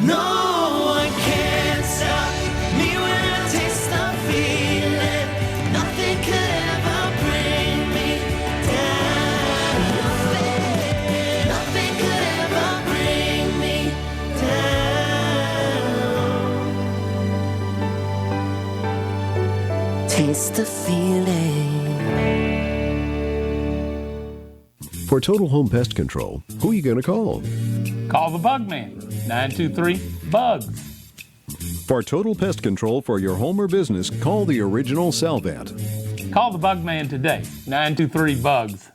No one can stop me when I taste the feeling. Nothing could ever bring me down. Nothing could ever bring me down. Taste the feeling. For Total Home Pest Control, who are you going to call? Call the Bug Man, 923-BUGS. For total pest control for your home or business, call the original Salvant. Call the Bug Man today, 923-BUGS.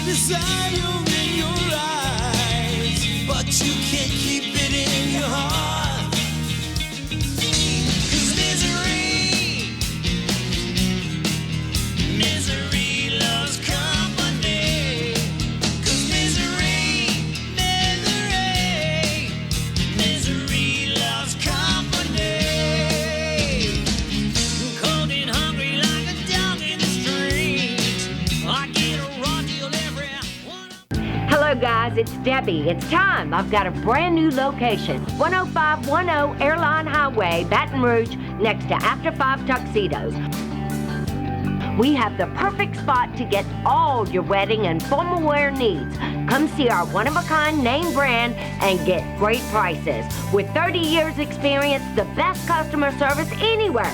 Desire in your eyes, but you can't keep it in your heart. 'Cause misery loves company. 'Cause misery loves company. Cold and hungry like a dog in the street. I get a raw deal every. Hello guys, it's Debbie. It's time. I've got a brand new location. 10510 Airline Highway, Baton Rouge, next to After 5 Tuxedos. We have the perfect spot to get all your wedding and formal wear needs. Come see our one-of-a-kind name brand and get great prices. With 30 years experience, the best customer service anywhere.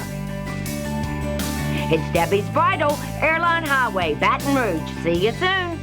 It's Debbie's Bridal, Airline Highway, Baton Rouge. See you soon.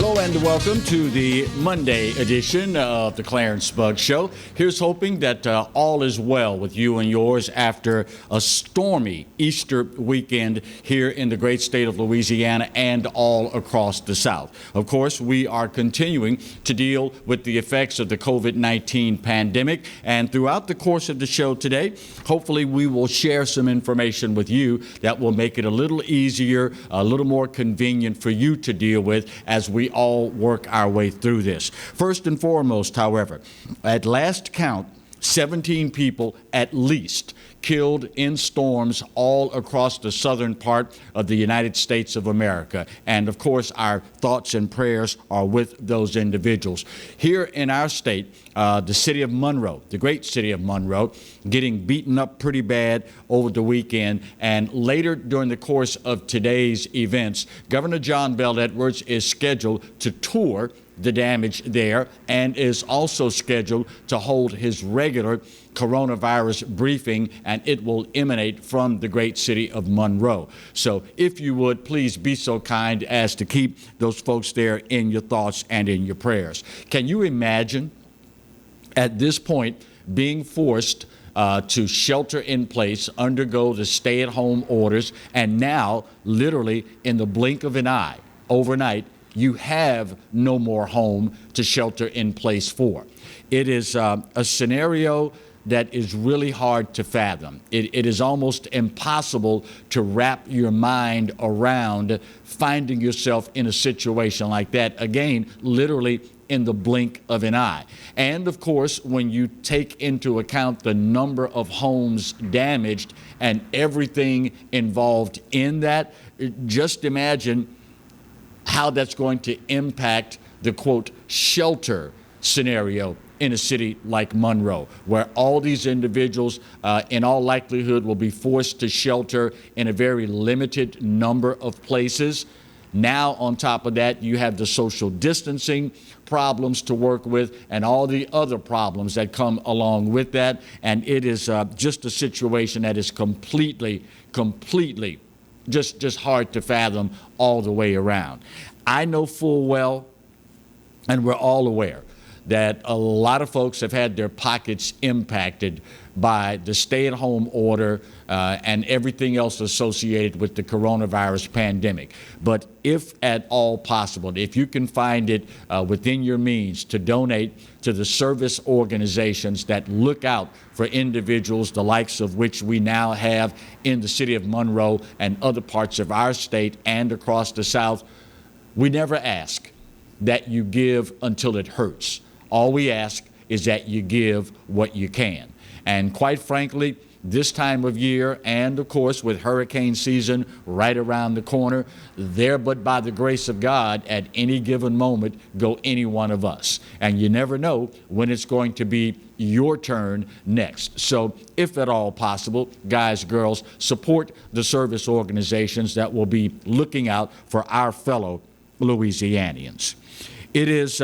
Hello and welcome to the Monday edition of the Clarence Bug Show. Here's hoping that all is well with you and yours after a stormy Easter weekend here in the great state of Louisiana and all across the South. Of course, we are continuing to deal with the effects of the COVID-19 pandemic, and throughout the course of the show today, hopefully we will share some information with you that will make it a little easier, a little more convenient for you to deal with as we all work our way through this. First and foremost, however, at last count, 17 people at least killed in storms all across the southern part of the United States of America. And of course, our thoughts and prayers are with those individuals. Here in our state, the city of Monroe, the great city of Monroe, getting beaten up pretty bad over the weekend. And later during the course of today's events, Governor John Bel Edwards is scheduled to tour the damage there and is also scheduled to hold his regular coronavirus briefing, and it will emanate from the great city of Monroe. So if you would, please be so kind as to keep those folks there in your thoughts and in your prayers. Can you imagine at this point being forced to shelter in place, undergo the stay-at-home orders, and now literally in the blink of an eye, overnight, you have no more home to shelter in place for? It is a scenario that is really hard to fathom. It is almost impossible to wrap your mind around finding yourself in a situation like that, again, literally in the blink of an eye. And of course, when you take into account the number of homes damaged and everything involved in that, just imagine how that's going to impact the quote shelter scenario in a city like Monroe, where all these individuals in all likelihood will be forced to shelter in a very limited number of places. Now, on top of that, you have the social distancing problems to work with and all the other problems that come along with that. And it is just a situation that is completely just hard to fathom all the way around. I know full well, and we're all aware, that a lot of folks have had their pockets impacted by the stay-at-home order and everything else associated with the coronavirus pandemic. But if at all possible, if you can find it within your means to donate to the service organizations that look out for individuals, the likes of which we now have in the city of Monroe and other parts of our state and across the South, we never ask that you give until it hurts. All we ask is that you give what you can. And quite frankly, this time of year, and of course with hurricane season right around the corner, there but by the grace of God at any given moment go any one of us. And you never know when it's going to be your turn next. So if at all possible, guys, girls, support the service organizations that will be looking out for our fellow Louisianians. It is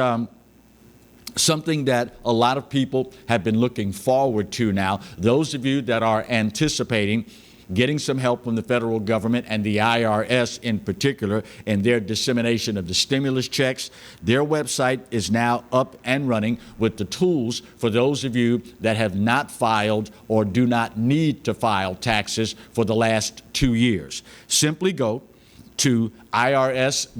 something that a lot of people have been looking forward to now. Those of you that are anticipating getting some help from the federal government and the IRS in particular in their dissemination of the stimulus checks, their website is now up and running with the tools for those of you that have not filed or do not need to file taxes for the last 2 years. Simply go to irs.gov,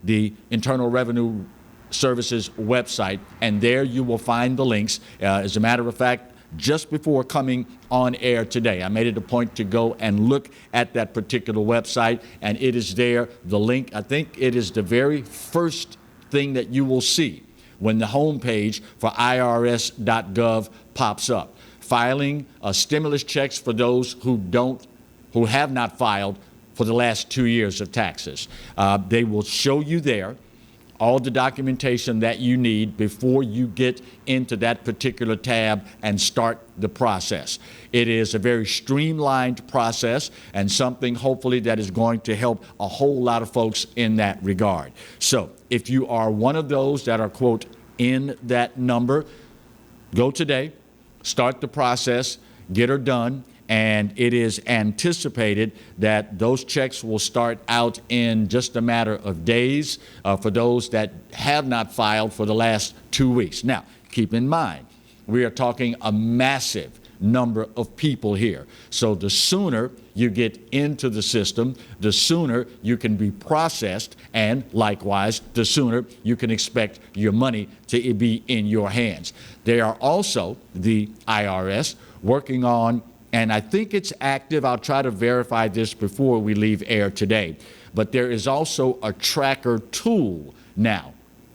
the Internal Revenue Services website, and there you will find the links. As a matter of fact, just before coming on air today, I made it a point to go and look at that particular website, and it is there. The link, I think it is the very first thing that you will see when the homepage for irs.gov pops up. Filing stimulus checks for those who have not filed for the last 2 years of taxes. They will show you there all the documentation that you need before you get into that particular tab and start the process. It is a very streamlined process and something hopefully that is going to help a whole lot of folks in that regard. So if you are one of those that are, quote, in that number, go today, start the process, get her done. And it is anticipated that those checks will start out in just a matter of days for those that have not filed for the last 2 weeks. Now, keep in mind, we are talking a massive number of people here. So the sooner you get into the system, the sooner you can be processed, and likewise, the sooner you can expect your money to be in your hands. They are also, the IRS, working on, and I think it's active. I'll try to verify this before we leave air today. But there is also a tracker tool now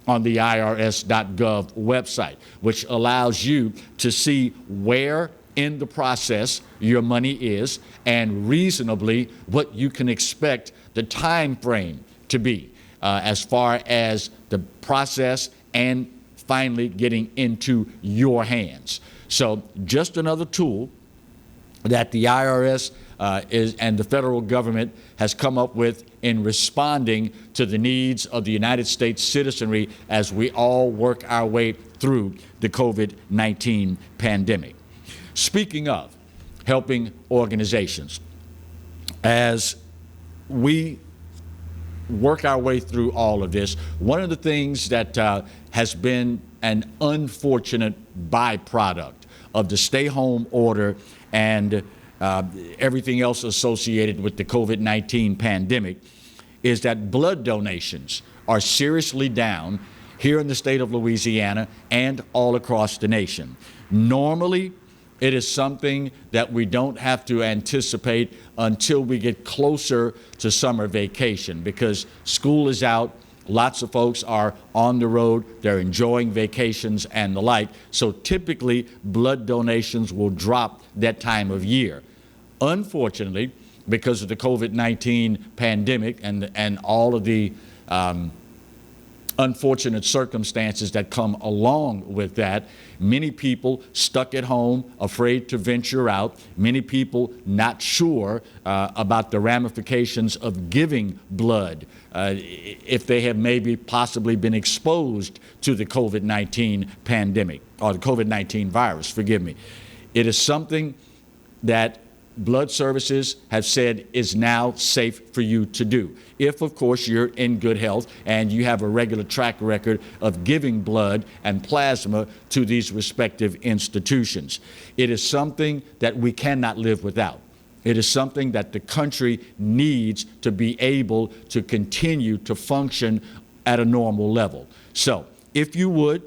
on the irs.gov website, which allows you to see where in the process your money is and reasonably what you can expect the time frame to be as far as the process and finally getting into your hands. So just another tool that the IRS and the federal government has come up with in responding to the needs of the United States citizenry as we all work our way through the COVID-19 pandemic. Speaking of helping organizations, as we work our way through all of this, one of the things that has been an unfortunate byproduct of the stay-home order and everything else associated with the COVID-19 pandemic is that blood donations are seriously down here in the state of Louisiana and all across the nation. Normally, it is something that we don't have to anticipate until we get closer to summer vacation because school is out. Lots of folks are on the road, they're enjoying vacations and the like, so typically blood donations will drop that time of year. Unfortunately, because of the COVID-19 pandemic and all of the unfortunate circumstances that come along with that. Many people stuck at home, afraid to venture out. Many people not sure about the ramifications of giving blood if they have maybe possibly been exposed to the COVID-19 pandemic, or the COVID-19 virus, forgive me. It is something that blood services have said is now safe for you to do. If, of course, you're in good health and you have a regular track record of giving blood and plasma to these respective institutions. It is something that we cannot live without. It is something that the country needs to be able to continue to function at a normal level. So, if you would,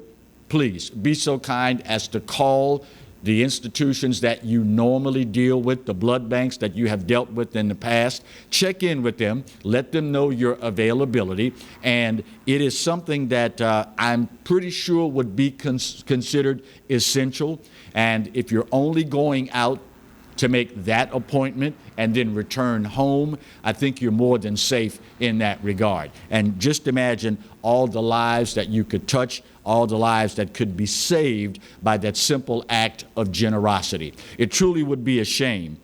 please be so kind as to call the institutions that you normally deal with, the blood banks that you have dealt with in the past. Check in with them, let them know your availability, and it is something that I'm pretty sure would be considered essential. And if you're only going out to make that appointment and then return home, I think you're more than safe in that regard. And just imagine all the lives that you could touch, all the lives that could be saved by that simple act of generosity. It truly would be a shame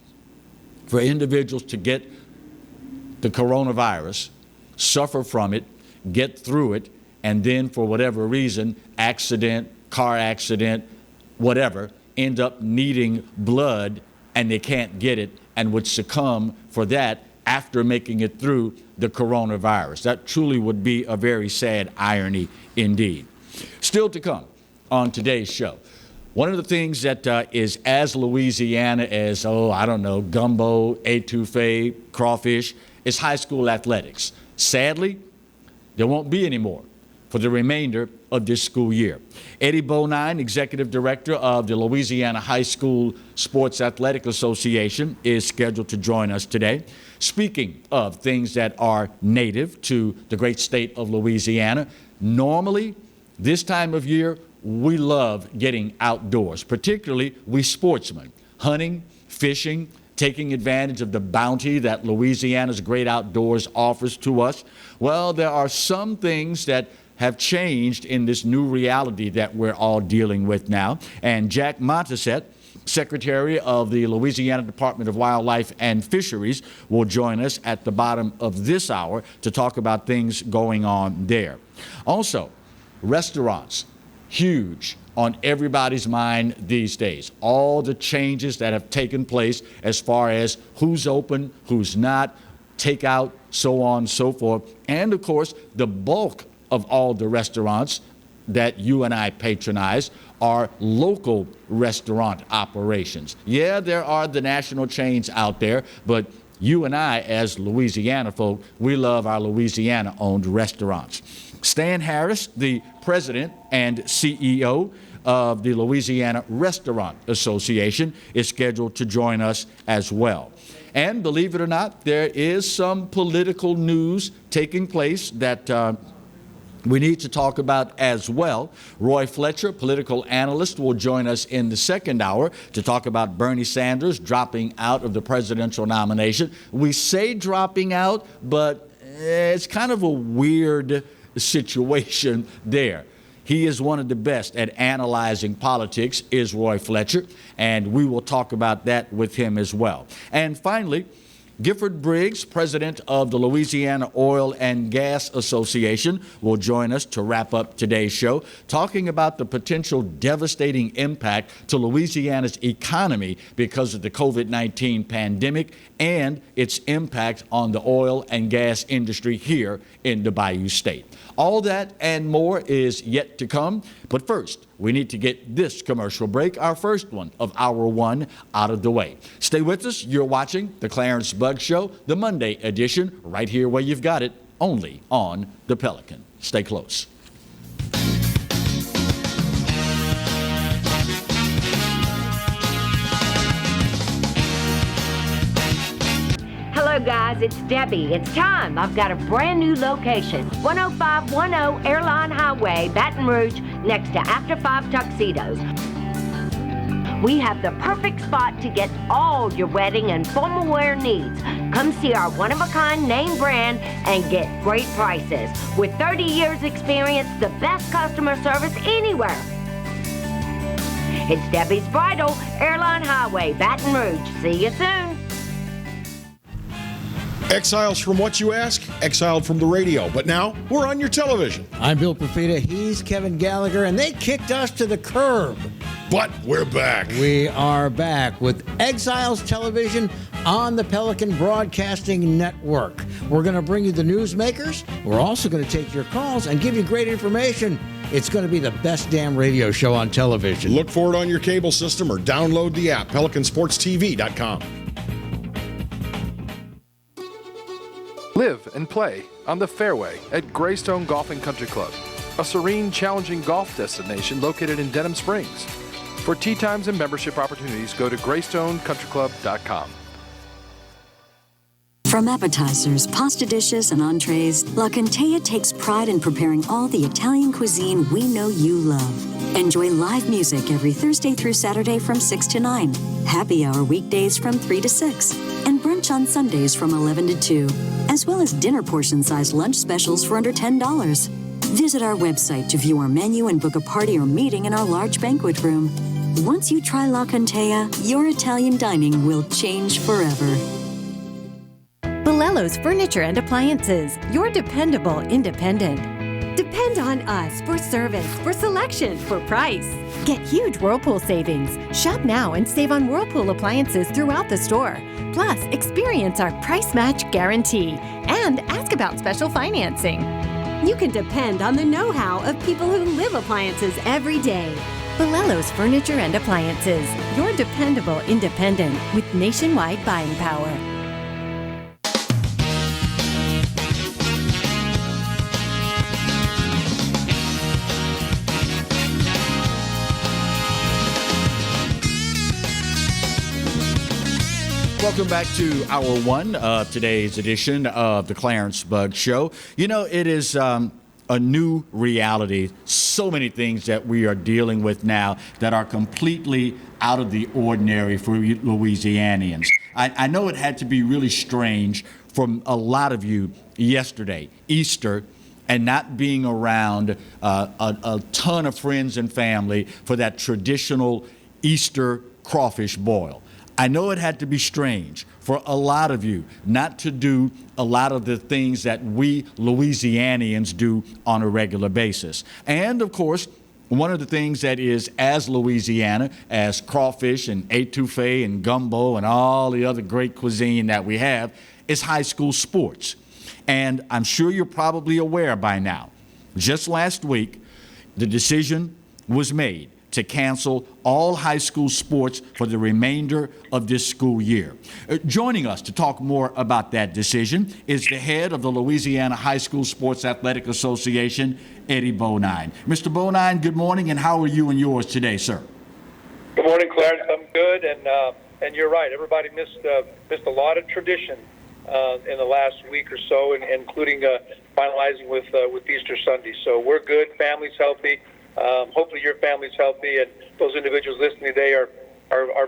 for individuals to get the coronavirus, suffer from it, get through it, and then for whatever reason, accident, car accident, whatever, end up needing blood and they can't get it and would succumb for that after making it through the coronavirus. That truly would be a very sad irony indeed. Still to come on today's show, one of the things that is as Louisiana as, gumbo, etouffee, crawfish, is high school athletics. Sadly, there won't be any more for the remainder of this school year. Eddie Bonine, Executive Director of the Louisiana High School Sports Athletic Association, is scheduled to join us today. Speaking of things that are native to the great state of Louisiana, normally this time of year, we love getting outdoors, particularly we sportsmen, hunting, fishing, taking advantage of the bounty that Louisiana's great outdoors offers to us. Well, there are some things that have changed in this new reality that we're all dealing with now. And Jack Monteset, Secretary of the Louisiana Department of Wildlife and Fisheries, will join us at the bottom of this hour to talk about things going on there. Also, restaurants, huge on everybody's mind these days. All the changes that have taken place as far as who's open, who's not, takeout, so on and so forth. And of course, the bulk of all the restaurants that you and I patronize are local restaurant operations. Yeah, there are the national chains out there, but you and I, as Louisiana folk, we love our Louisiana-owned restaurants. Stan Harris, the president and CEO of the Louisiana Restaurant Association, is scheduled to join us as well. And believe it or not, there is some political news taking place that we need to talk about as well. Roy Fletcher, political analyst, will join us in the second hour to talk about Bernie Sanders dropping out of the presidential nomination. We say dropping out, but it's kind of a weird situation there. He is one of the best at analyzing politics, is Roy Fletcher, and we will talk about that with him as well. And finally, Gifford Briggs, president of the Louisiana Oil and Gas Association, will join us to wrap up today's show, talking about the potential devastating impact to Louisiana's economy because of the COVID-19 pandemic and its impact on the oil and gas industry here in the Bayou State. All that and more is yet to come. But first, we need to get this commercial break, our first one of hour one, out of the way. Stay with us. You're watching The Clarence Bugg Show, the Monday edition, right here where you've got it, only on The Pelican. Stay close. Hello guys, it's Debbie. It's time. I've got a brand new location. 10510 Airline Highway, Baton Rouge, next to After 5 Tuxedos. We have the perfect spot to get all your wedding and formal wear needs. Come see our one-of-a-kind name brand and get great prices. With 30 years experience, the best customer service anywhere. It's Debbie's Bridal, Airline Highway, Baton Rouge. See you soon. Exiles from what you ask? Exiled from the radio. But now, we're on your television. I'm Bill Perfita, he's Kevin Gallagher, and they kicked us to the curb. But we're back. We are back with Exiles Television on the Pelican Broadcasting Network. We're going to bring you the newsmakers. We're also going to take your calls and give you great information. It's going to be the best damn radio show on television. Look for it on your cable system or download the app, PelicanSportsTV.com. Live and play on the fairway at Greystone Golf and Country Club, a serene, challenging golf destination located in Denham Springs. For tee times and membership opportunities, go to GreystoneCountryClub.com. From appetizers, pasta dishes, and entrees, La Contea takes pride in preparing all the Italian cuisine we know you love. Enjoy live music every Thursday through Saturday from 6 to 9, happy hour weekdays from 3 to 6, and brunch on Sundays from 11 to 2, as well as dinner portion-sized lunch specials for under $10. Visit our website to view our menu and book a party or meeting in our large banquet room. Once you try La Contea, your Italian dining will change forever. Bolello's Furniture and Appliances, your dependable independent. Depend on us for service, for selection, for price. Get huge Whirlpool savings. Shop now and save on Whirlpool appliances throughout the store. Plus, experience our price match guarantee and ask about special financing. You can depend on the know-how of people who live appliances every day. Bolello's Furniture and Appliances, your dependable independent with nationwide buying power. Welcome back to Hour 1 of today's edition of the Clarence Bugg Show. You know, it is a new reality. So many things that we are dealing with now that are completely out of the ordinary for Louisianians. I know it had to be really strange for a lot of you yesterday, Easter, and not being around a ton of friends and family for that traditional Easter crawfish boil. I know it had to be strange for a lot of you not to do a lot of the things that we Louisianians do on a regular basis. And of course, one of the things that is as Louisiana as crawfish and etouffee and gumbo and all the other great cuisine that we have is high school sports. And I'm sure you're probably aware by now, just last week, the decision was made to cancel all high school sports for the remainder of this school year. Joining us to talk more about that decision is the head of the Louisiana High School Sports Athletic Association, Eddie Bonine. Mr. Bonine, good morning, and how are you and yours today, sir? Good morning, Clarence. I'm good, and you're right. Everybody missed a lot of tradition in the last week or so, including finalizing with Easter Sunday. So we're good. Family's healthy. Hopefully your family's healthy, and those individuals listening today are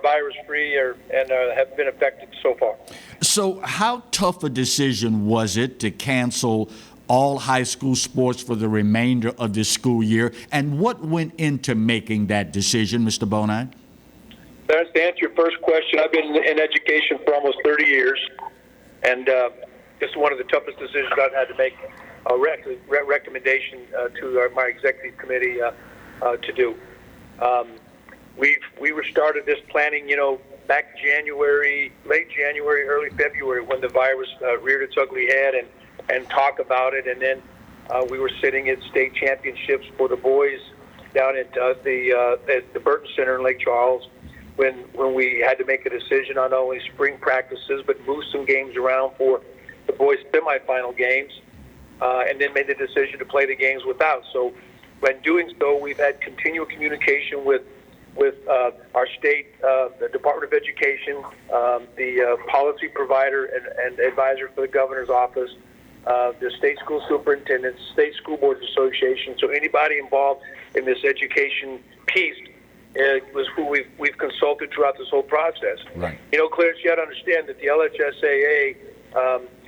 virus-free and have been affected so far. So how tough a decision was it to cancel all high school sports for the remainder of this school year, and what went into making that decision, Mr. Bonine? Clarence, to answer your first question, I've been in education for almost 30 years, and this is one of the toughest decisions I've had to make. A recommendation to my executive committee to do. We were started this planning, back January, late January, early February, when the virus reared its ugly head, and talk about it. And then we were sitting at state championships for the boys down at the Burton Center in Lake Charles, when we had to make a decision on not only spring practices but move some games around for the boys' semifinal games. And then made the decision to play the games without. So when doing so, we've had continual communication with our state, the Department of Education, the policy provider and advisor for the governor's office, the state school superintendents, state school boards association. So anybody involved in this education piece was who we've consulted throughout this whole process. Right. You know, Clarence, you got to understand that the LHSAA,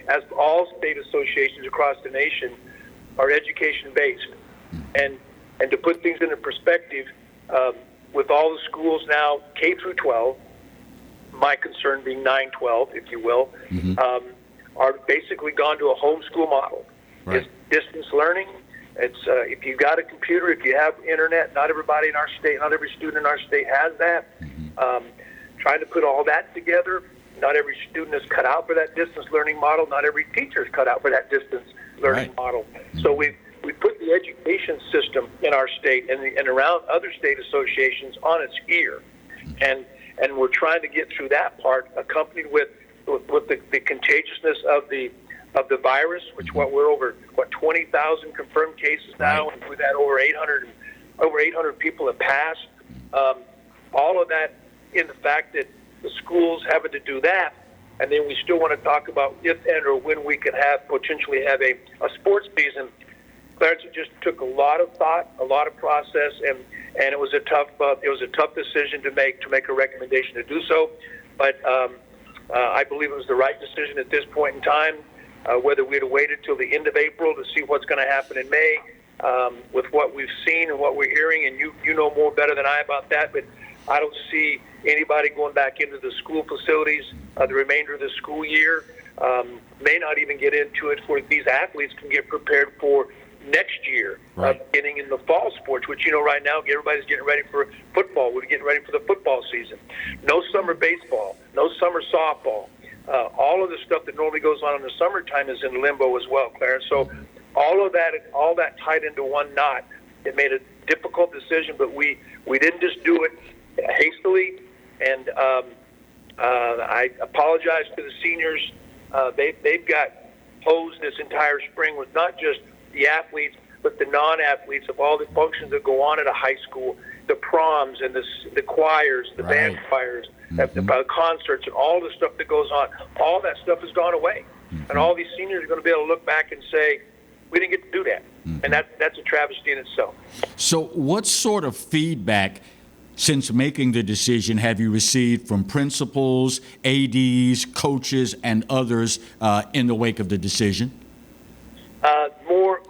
as all state associations across the nation, are education-based. And to put things into perspective, with all the schools now, K through 12, my concern being 9-12, if you will, are basically gone to a homeschool model. Right. It's distance learning. It's if you've got a computer, if you have internet, not everybody in our state, not every student in our state has that. Trying to put all that together, not every student is cut out for that distance learning model. Not every teacher is cut out for that distance learning model. So we put the education system in our state and around other state associations on its ear, and we're trying to get through that part, accompanied with the contagiousness of the virus, which we're over 20,000 confirmed cases now, and we've had over 800 people have passed. All of that in the fact that the schools having to do that, and then we still want to talk about if and or when we could potentially have a sports season. Clarence, it just took a lot of thought, a lot of process, and it was a tough decision to make a recommendation to do so. But I believe it was the right decision at this point in time. Whether we'd have waited till the end of April to see what's going to happen in May, with what we've seen and what we're hearing, and you know more better than I about that, but I don't see anybody going back into the school facilities the remainder of the school year. May not even get into it for these athletes can get prepared for next year, beginning in the fall sports, which, you know, right now everybody's getting ready for football. We're getting ready for the football season. No summer baseball, no summer softball. All of the stuff that normally goes on in the summertime is in limbo as well, Clarence. So all that tied into one knot. It made a difficult decision, but we didn't just do it hastily. And I apologize to the seniors. They've got hosed this entire spring with not just the athletes, but the non-athletes of all the functions that go on at a high school, the proms and the choirs, the band choirs, the concerts, and all the stuff that goes on. All that stuff has gone away. And all these seniors are going to be able to look back and say, we didn't get to do that. And that's a travesty in itself. So what sort of feedback, since making the decision, have you received from principals, ADs, coaches, and others in the wake of the decision?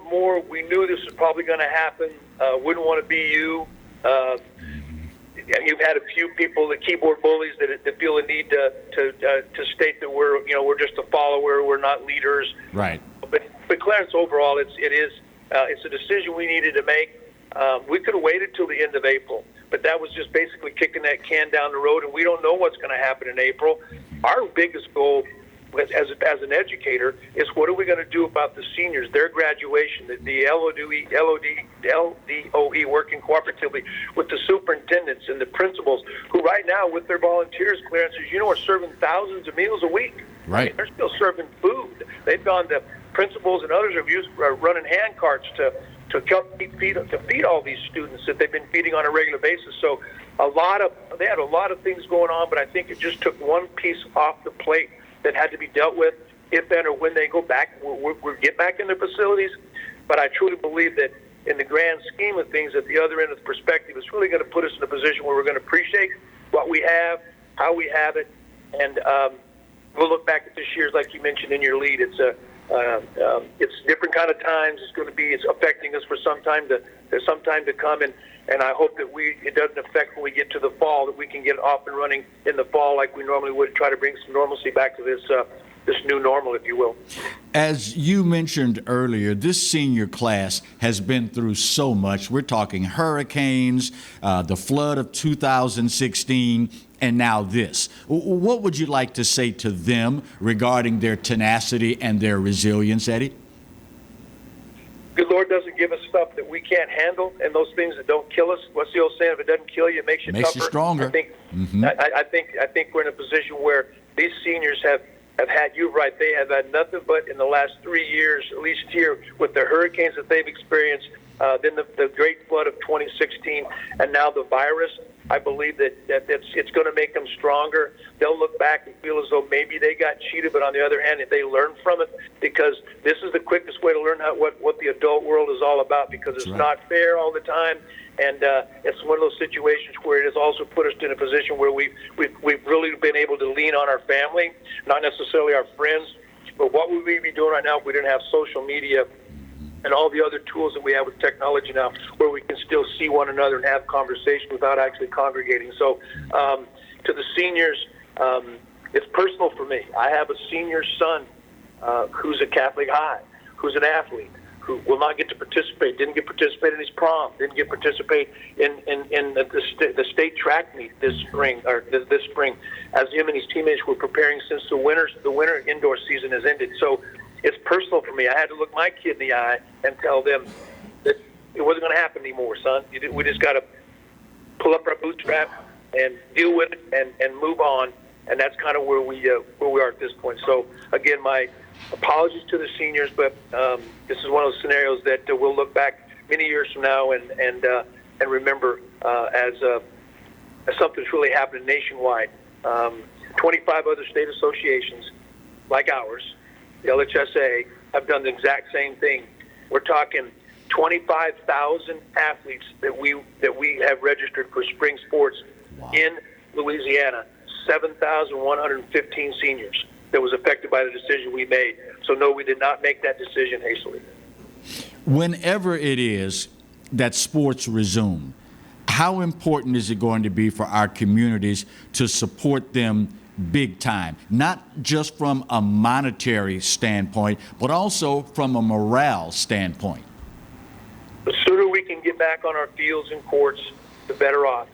More. We knew this was probably going to happen. Wouldn't want to be you. You've had a few people, the keyboard bullies, that feel the need to state that we're just a follower, we're not leaders. Right. But Clarence, overall, it's a decision we needed to make. We could have waited till the end of April, but that was just basically kicking that can down the road, and we don't know what's going to happen in April. Our biggest goal as an educator is what are we going to do about the seniors, their graduation, the LDOE working cooperatively with the superintendents and the principals who right now with their volunteers, Clarence, as you know, are serving thousands of meals a week. Right. They're still serving food. They've gone to principals and others are running hand carts to feed all these students that they've been feeding on a regular basis. So they had a lot of things going on, but I think it just took one piece off the plate that had to be dealt with if and or when they go back, we'll get back in their facilities. But I truly believe that in the grand scheme of things, at the other end of the perspective, it's really going to put us in a position where we're going to appreciate what we have, how we have it, and we'll look back at this year, like you mentioned in your lead. It's different kind of times. It's affecting us for some time to come, and I hope that it doesn't affect when we get to the fall, that we can get off and running in the fall like we normally would, try to bring some normalcy back to this new normal, if you will. As you mentioned earlier, this senior class has been through so much. We're talking hurricanes, the flood of 2016, and now this. What would you like to say to them regarding their tenacity and their resilience, Eddie? Good Lord doesn't give us stuff that we can't handle, and those things that don't kill us. What's the old saying? If it doesn't kill you, it makes you tougher. Makes you stronger. I think we're in a position where these seniors have had, you're right, they have had nothing but in the last 3 years, at least here, with the hurricanes that they've experienced, then the great flood of 2016, and now the virus. I believe that it's going to make them stronger. They'll look back and feel as though maybe they got cheated, but on the other hand, if they learn from it, because this is the quickest way to learn what the adult world is all about, because it's not fair all the time. And it's one of those situations where it has also put us in a position where we've really been able to lean on our family, not necessarily our friends. But what would we be doing right now if we didn't have social media and all the other tools that we have with technology now, where we can still see one another and have conversation without actually congregating? So to the seniors, it's personal for me. I have a senior son who's at Catholic High, who's an athlete, who will not get to participate, didn't get to participate in his prom, didn't get to participate in the state track meet this spring, as him and his teammates were preparing since the winter indoor season has ended. So it's personal for me. I had to look my kid in the eye and tell them that it wasn't going to happen anymore, son. We just got to pull up our bootstrap and deal with it and move on. And that's kind of where we are at this point. So again, my apologies to the seniors, but this is one of those scenarios that we'll look back many years from now and remember as something's really happening nationwide. 25 other state associations like ours, the LHSA, have done the exact same thing. We're talking 25,000 athletes that we have registered for spring sports in Louisiana. 7,115 seniors that was affected by the decision we made. So no, we did not make that decision hastily. Whenever it is that sports resume, how important is it going to be for our communities to support them big time, not just from a monetary standpoint, but also from a morale standpoint? The sooner we can get back on our fields and courts, the better off.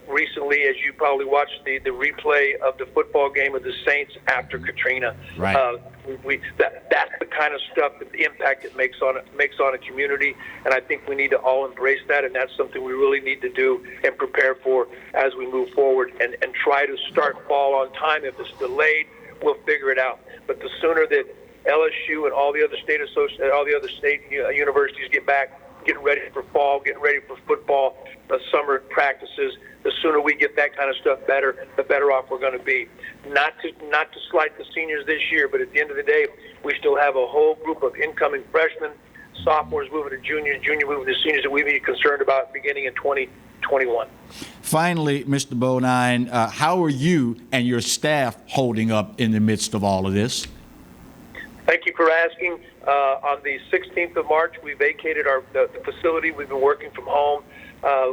Recently, as you probably watched the replay of the football game of the Saints after Katrina, right. That's the kind of stuff, the impact it makes on a community, and I think we need to all embrace that, and that's something we really need to do and prepare for as we move forward and try to start fall on time. If it's delayed, we'll figure it out. But the sooner that LSU and all the other state universities get back, getting ready for fall, getting ready for football, summer practices, the sooner we get that kind of stuff better, the better off we're going to be. Not to slight the seniors this year, but at the end of the day, we still have a whole group of incoming freshmen, sophomores moving to juniors, junior moving to seniors that we need to be concerned about beginning in 2021. Finally, Mr. Bonine, how are you and your staff holding up in the midst of all of this? Thank you for asking. On the 16th of March, we vacated the facility. We've been working from home.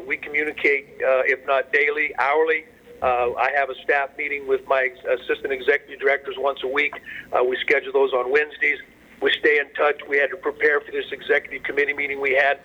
We communicate, if not daily, hourly. I have a staff meeting with my assistant executive directors once a week. We schedule those on Wednesdays. We stay in touch. We had to prepare for this executive committee meeting we had.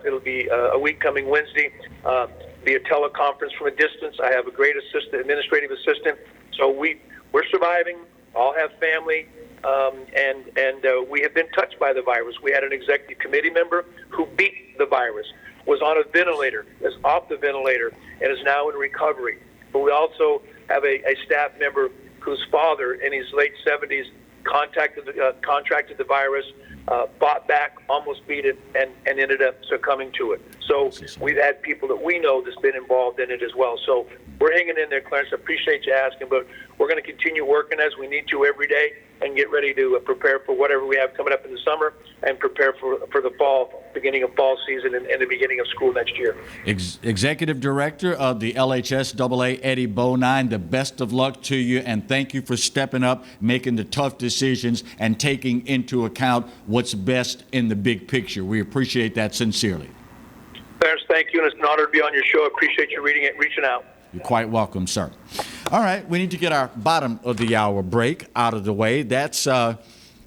It'll be a week coming Wednesday via teleconference from a distance. I have a great administrative assistant. So we're surviving, all have family. And we have been touched by the virus. We had an executive committee member who beat the virus, was on a ventilator, is off the ventilator, and is now in recovery. But we also have a staff member whose father, in his late 70s, contracted the virus, fought back, almost beat it, and ended up succumbing to it. So we've had people that we know that's been involved in it as well. So we're hanging in there, Clarence. I appreciate you asking, but we're going to continue working as we need to every day and get ready to prepare for whatever we have coming up in the summer and prepare for the fall, beginning of fall season and the beginning of school next year. Executive Director of the LHSAA, Eddie Bonine, the best of luck to you, and thank you for stepping up, making the tough decisions, and taking into account what's best in the big picture. We appreciate that sincerely. Clarence, thank you, and it's an honor to be on your show. I appreciate you reaching out. You're quite welcome, sir. All right, we need to get our bottom of the hour break out of the way. That's a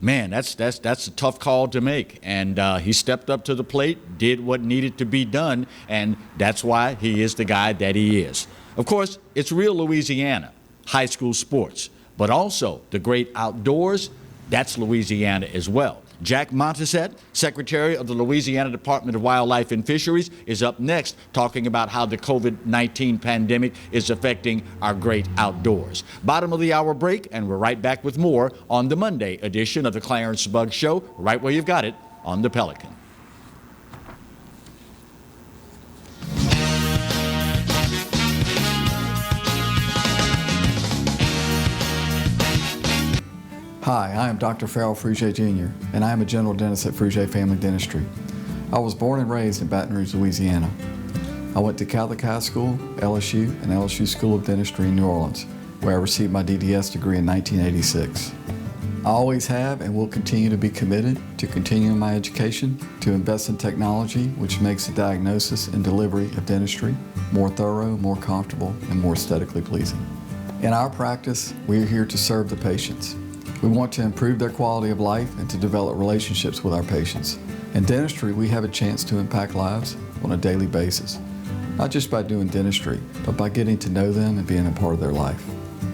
tough call to make, and he stepped up to the plate, did what needed to be done, and that's why he is the guy that he is. Of course, it's real Louisiana, high school sports, but also the great outdoors. That's Louisiana as well. Jack Monteset, Secretary of the Louisiana Department of Wildlife and Fisheries, is up next talking about how the COVID-19 pandemic is affecting our great outdoors. Bottom of the hour break, and we're right back with more on the Monday edition of the Clarence Bugg Show, right where you've got it on the Pelican. I am Dr. Farrell Frugier Jr., and I am a general dentist at Frugier Family Dentistry. I was born and raised in Baton Rouge, Louisiana. I went to Catholic High School, LSU, and LSU School of Dentistry in New Orleans, where I received my DDS degree in 1986. I always have and will continue to be committed to continuing my education, to invest in technology which makes the diagnosis and delivery of dentistry more thorough, more comfortable, and more aesthetically pleasing. In our practice, we are here to serve the patients. We want to improve their quality of life and to develop relationships with our patients. In dentistry, we have a chance to impact lives on a daily basis, not just by doing dentistry, but by getting to know them and being a part of their life.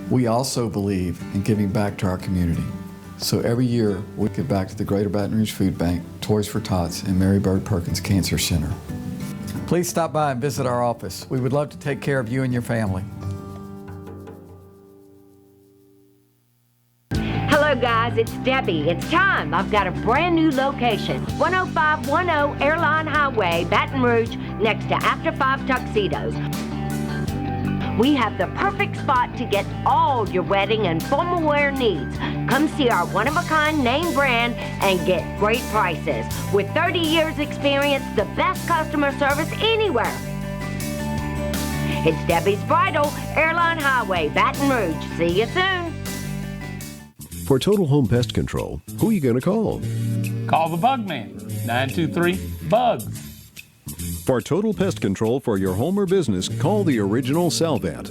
We also believe in giving back to our community. So every year, we give back to the Greater Baton Rouge Food Bank, Toys for Tots, and Mary Bird Perkins Cancer Center. Please stop by and visit our office. We would love to take care of you and your family. Hello guys, it's Debbie. It's time. I've got a brand new location. 10510 Airline Highway, Baton Rouge, next to After 5 Tuxedos. We have the perfect spot to get all your wedding and formal wear needs. Come see our one-of-a-kind name brand and get great prices. With 30 years experience, the best customer service anywhere. It's Debbie's Bridal, Airline Highway, Baton Rouge. See you soon. For total home pest control, who are you going to call? Call the Bug Man, 923-BUGS. For total pest control for your home or business, call the original Salvat.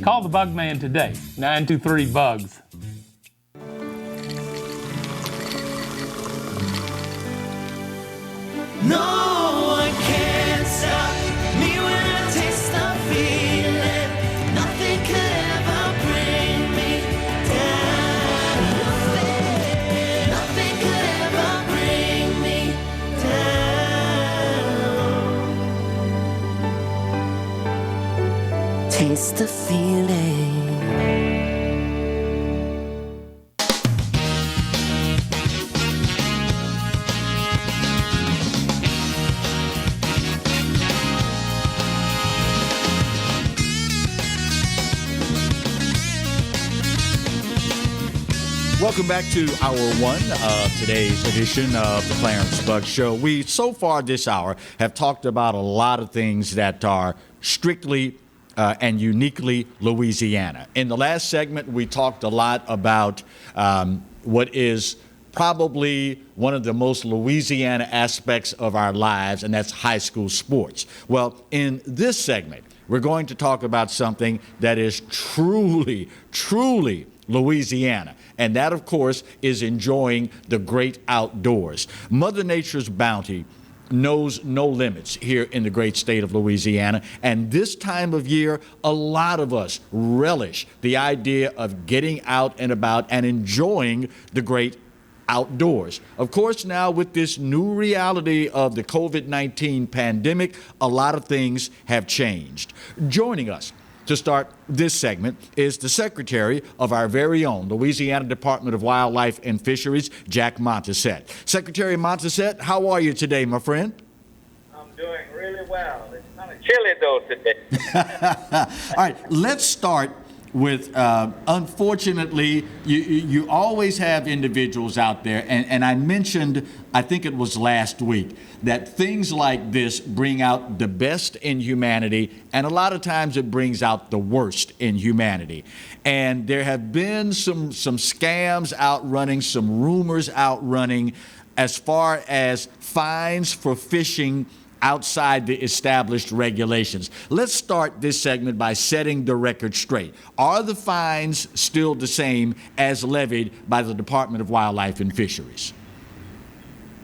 Call the Bug Man today, 923-BUGS. No one can stop me when I taste the feeling. Nothing could ever bring me down. Nothing could ever bring me down. Taste the feeling. Welcome back to Hour 1 of today's edition of the Clarence Bug Show. We, so far this hour, have talked about a lot of things that are strictly and uniquely Louisiana. In the last segment, we talked a lot about what is probably one of the most Louisiana aspects of our lives, and that's high school sports. Well, in this segment, we're going to talk about something that is truly, truly Louisiana. And that, of course, is enjoying the great outdoors. Mother Nature's bounty knows no limits here in the great state of Louisiana. And this time of year, a lot of us relish the idea of getting out and about and enjoying the great outdoors. Of course, now with this new reality of the COVID-19 pandemic, a lot of things have changed. Joining us to start this segment is the Secretary of our very own Louisiana Department of Wildlife and Fisheries, Jack Montesette. Secretary Montesette, how are you today, my friend? I'm doing really well. It's kind of chilly, though, today. All right, let's start with, unfortunately, you always have individuals out there, and I mentioned, I think it was last week, that things like this bring out the best in humanity, and a lot of times it brings out the worst in humanity. And there have been some scams outrunning, some rumors outrunning as far as fines for fishing outside the established regulations. Let's start this segment by setting the record straight. Are the fines still the same as levied by the Department of Wildlife and Fisheries?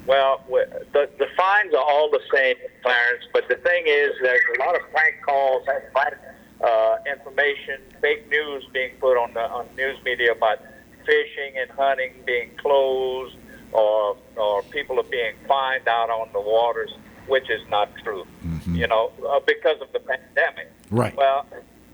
Well, the fines are all the same, Clarence, but the thing is there's a lot of prank calls and information, fake news being put on news media about fishing and hunting being closed or people are being fined out on the waters, which is not true, because of the pandemic. Right. Well,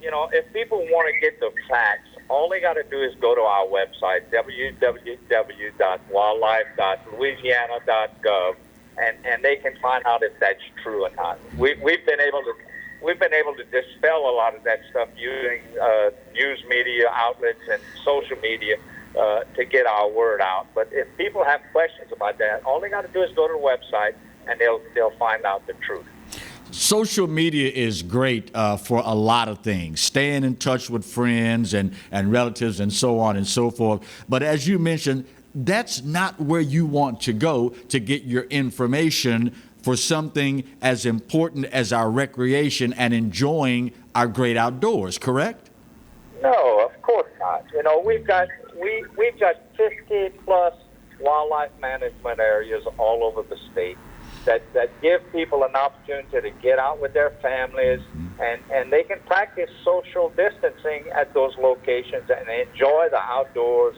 if people want to get the facts, all they got to do is go to our website, www.wildlife.louisiana.gov, and they can find out if that's true or not. We've been able to dispel a lot of that stuff using news media outlets and social media to get our word out. But if people have questions about that, all they got to do is go to the website, and they'll find out the truth. Social media is great for a lot of things, staying in touch with friends and relatives and so on and so forth. But as you mentioned, that's not where you want to go to get your information for something as important as our recreation and enjoying our great outdoors, correct? No, of course not. You know, we've got 50 plus wildlife management areas all over the state that give people an opportunity to get out with their families, and they can practice social distancing at those locations and enjoy the outdoors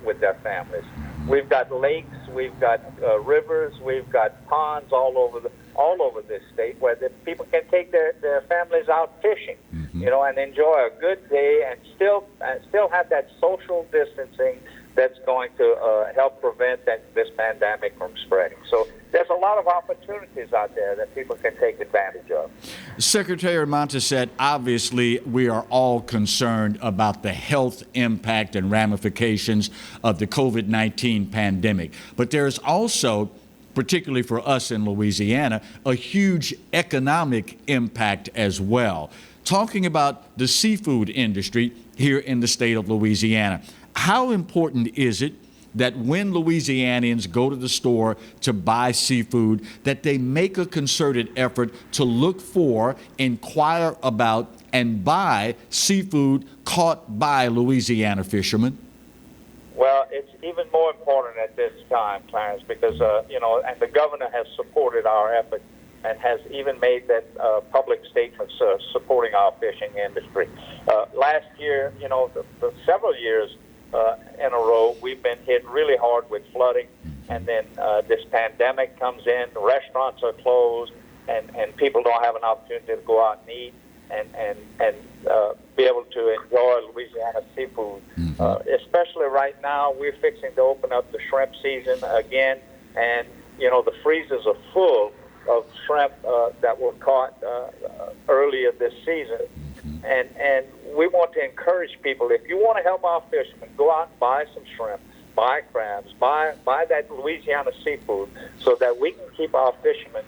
with their families. We've got lakes, we've got rivers, we've got ponds all over this state where the people can take their families out fishing, you know, and enjoy a good day and still have that social distancing that's going to help prevent this pandemic from spreading. So there's a lot of opportunities out there that people can take advantage of. Secretary Montesette, obviously we are all concerned about the health impact and ramifications of the COVID-19 pandemic. But there's also, particularly for us in Louisiana, a huge economic impact as well. Talking about the seafood industry here in the state of Louisiana, how important is it that when Louisianians go to the store to buy seafood, that they make a concerted effort to look for, inquire about, and buy seafood caught by Louisiana fishermen? Well, it's even more important at this time, Clarence, because, you know, and the governor has supported our effort and has even made that public statements supporting our fishing industry. Last year, you know, the several years in a row, we've been hit really hard with flooding, and then this pandemic comes in, the restaurants are closed, and people don't have an opportunity to go out and eat and be able to enjoy Louisiana seafood. Especially right now, we're fixing to open up the shrimp season again, and, you know, the freezers are full of shrimp that were caught earlier this season. And we want to encourage people, if you want to help our fishermen, go out and buy some shrimp, buy crabs, buy that Louisiana seafood so that we can keep our fishermen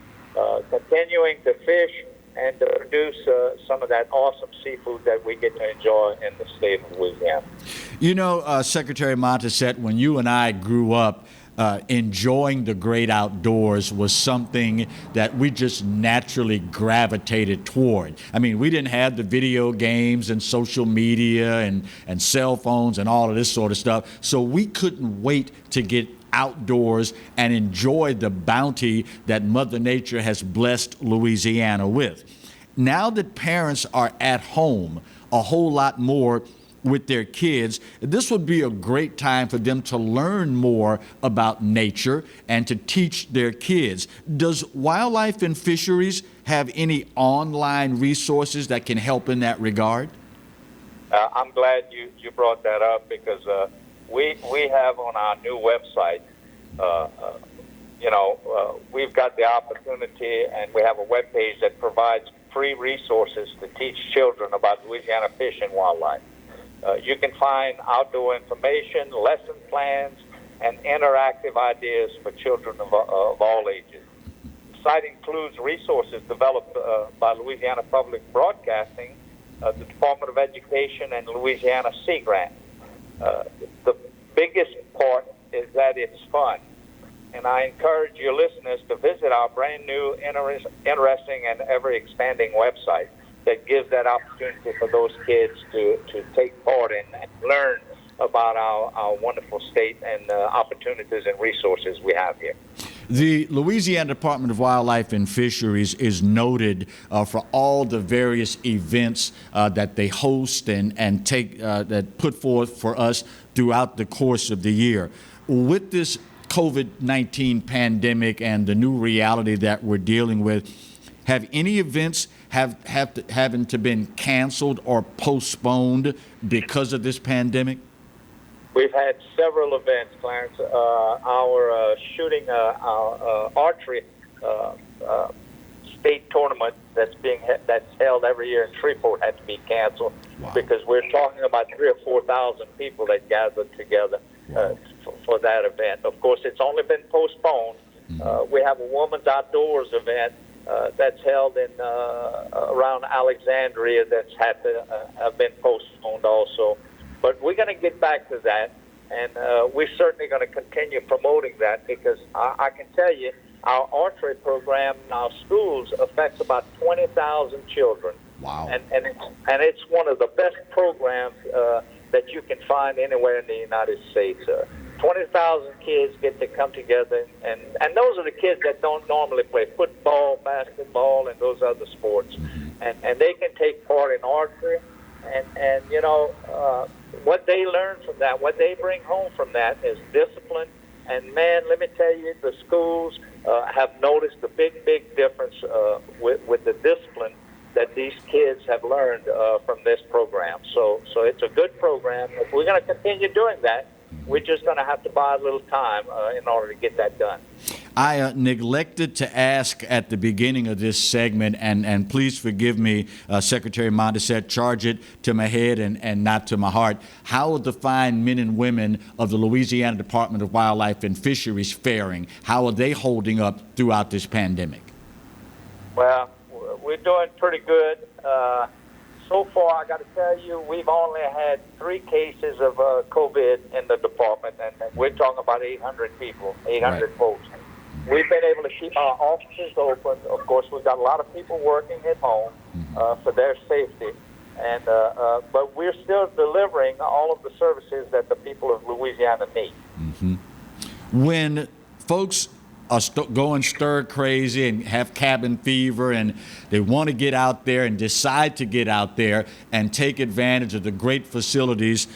continuing to fish and to produce some of that awesome seafood that we get to enjoy in the state of Louisiana. You know, Secretary Montesette, when you and I grew up, enjoying the great outdoors was something that we just naturally gravitated toward. I mean, we didn't have the video games and social media and cell phones and all of this sort of stuff, so we couldn't wait to get outdoors and enjoy the bounty that Mother Nature has blessed Louisiana with. Now that parents are at home a whole lot more with their kids, this would be a great time for them to learn more about nature and to teach their kids. Does Wildlife and Fisheries have any online resources that can help in that regard? I'm glad you brought that up, because we have on our new website, we've got the opportunity, and we have a webpage that provides free resources to teach children about Louisiana fish and wildlife. You can find outdoor information, lesson plans, and interactive ideas for children of all ages. The site includes resources developed by Louisiana Public Broadcasting, the Department of Education, and Louisiana Sea Grant. The biggest part is that it's fun, and I encourage your listeners to visit our brand new, interesting, and ever-expanding website that gives that opportunity for those kids to take part in and learn about our wonderful state and opportunities and resources we have here. The Louisiana Department of Wildlife and Fisheries is noted for all the various events that they host and take that put forth for us throughout the course of the year. With this COVID-19 pandemic and the new reality that we're dealing with, have any events having to been canceled or postponed because of this pandemic? We've had several events, Clarence. Our shooting, our archery state tournament that's held every year in Shreveport had to be canceled because we're talking about 3,000 or 4,000 people that gathered together for that event. Of course, it's only been postponed. We have a women's outdoors event that's held in around Alexandria that's had to have been postponed also. But we're going to get back to that, and we're certainly going to continue promoting that because I can tell you our archery program in our schools affects about 20,000 children. Wow. And it's one of the best programs that you can find anywhere in the United States. 20,000 kids get to come together, and those are the kids that don't normally play football, basketball, and those other sports. And they can take part in archery, and you know, what they learn from that, what they bring home from that is discipline. And man, let me tell you, the schools have noticed a big difference with the discipline that these kids have learned from this program. So it's a good program. If we're going to continue doing that, we're just going to have to buy a little time in order to get that done. I neglected to ask at the beginning of this segment, and please forgive me, Secretary Mondesette, charge it to my head and not to my heart. How are the fine men and women of the Louisiana Department of Wildlife and Fisheries faring? How are they holding up throughout this pandemic? Well, we're doing pretty good. So far, I got to tell you, we've only had 3 cases of COVID in the department, and we're talking about 800 people, 800 folks. We've been able to keep our offices open. Of course, we've got a lot of people working at home for their safety, and but we're still delivering all of the services that the people of Louisiana need. When folks are going stir crazy and have cabin fever and they want to get out there and decide to get out there and take advantage of the great facilities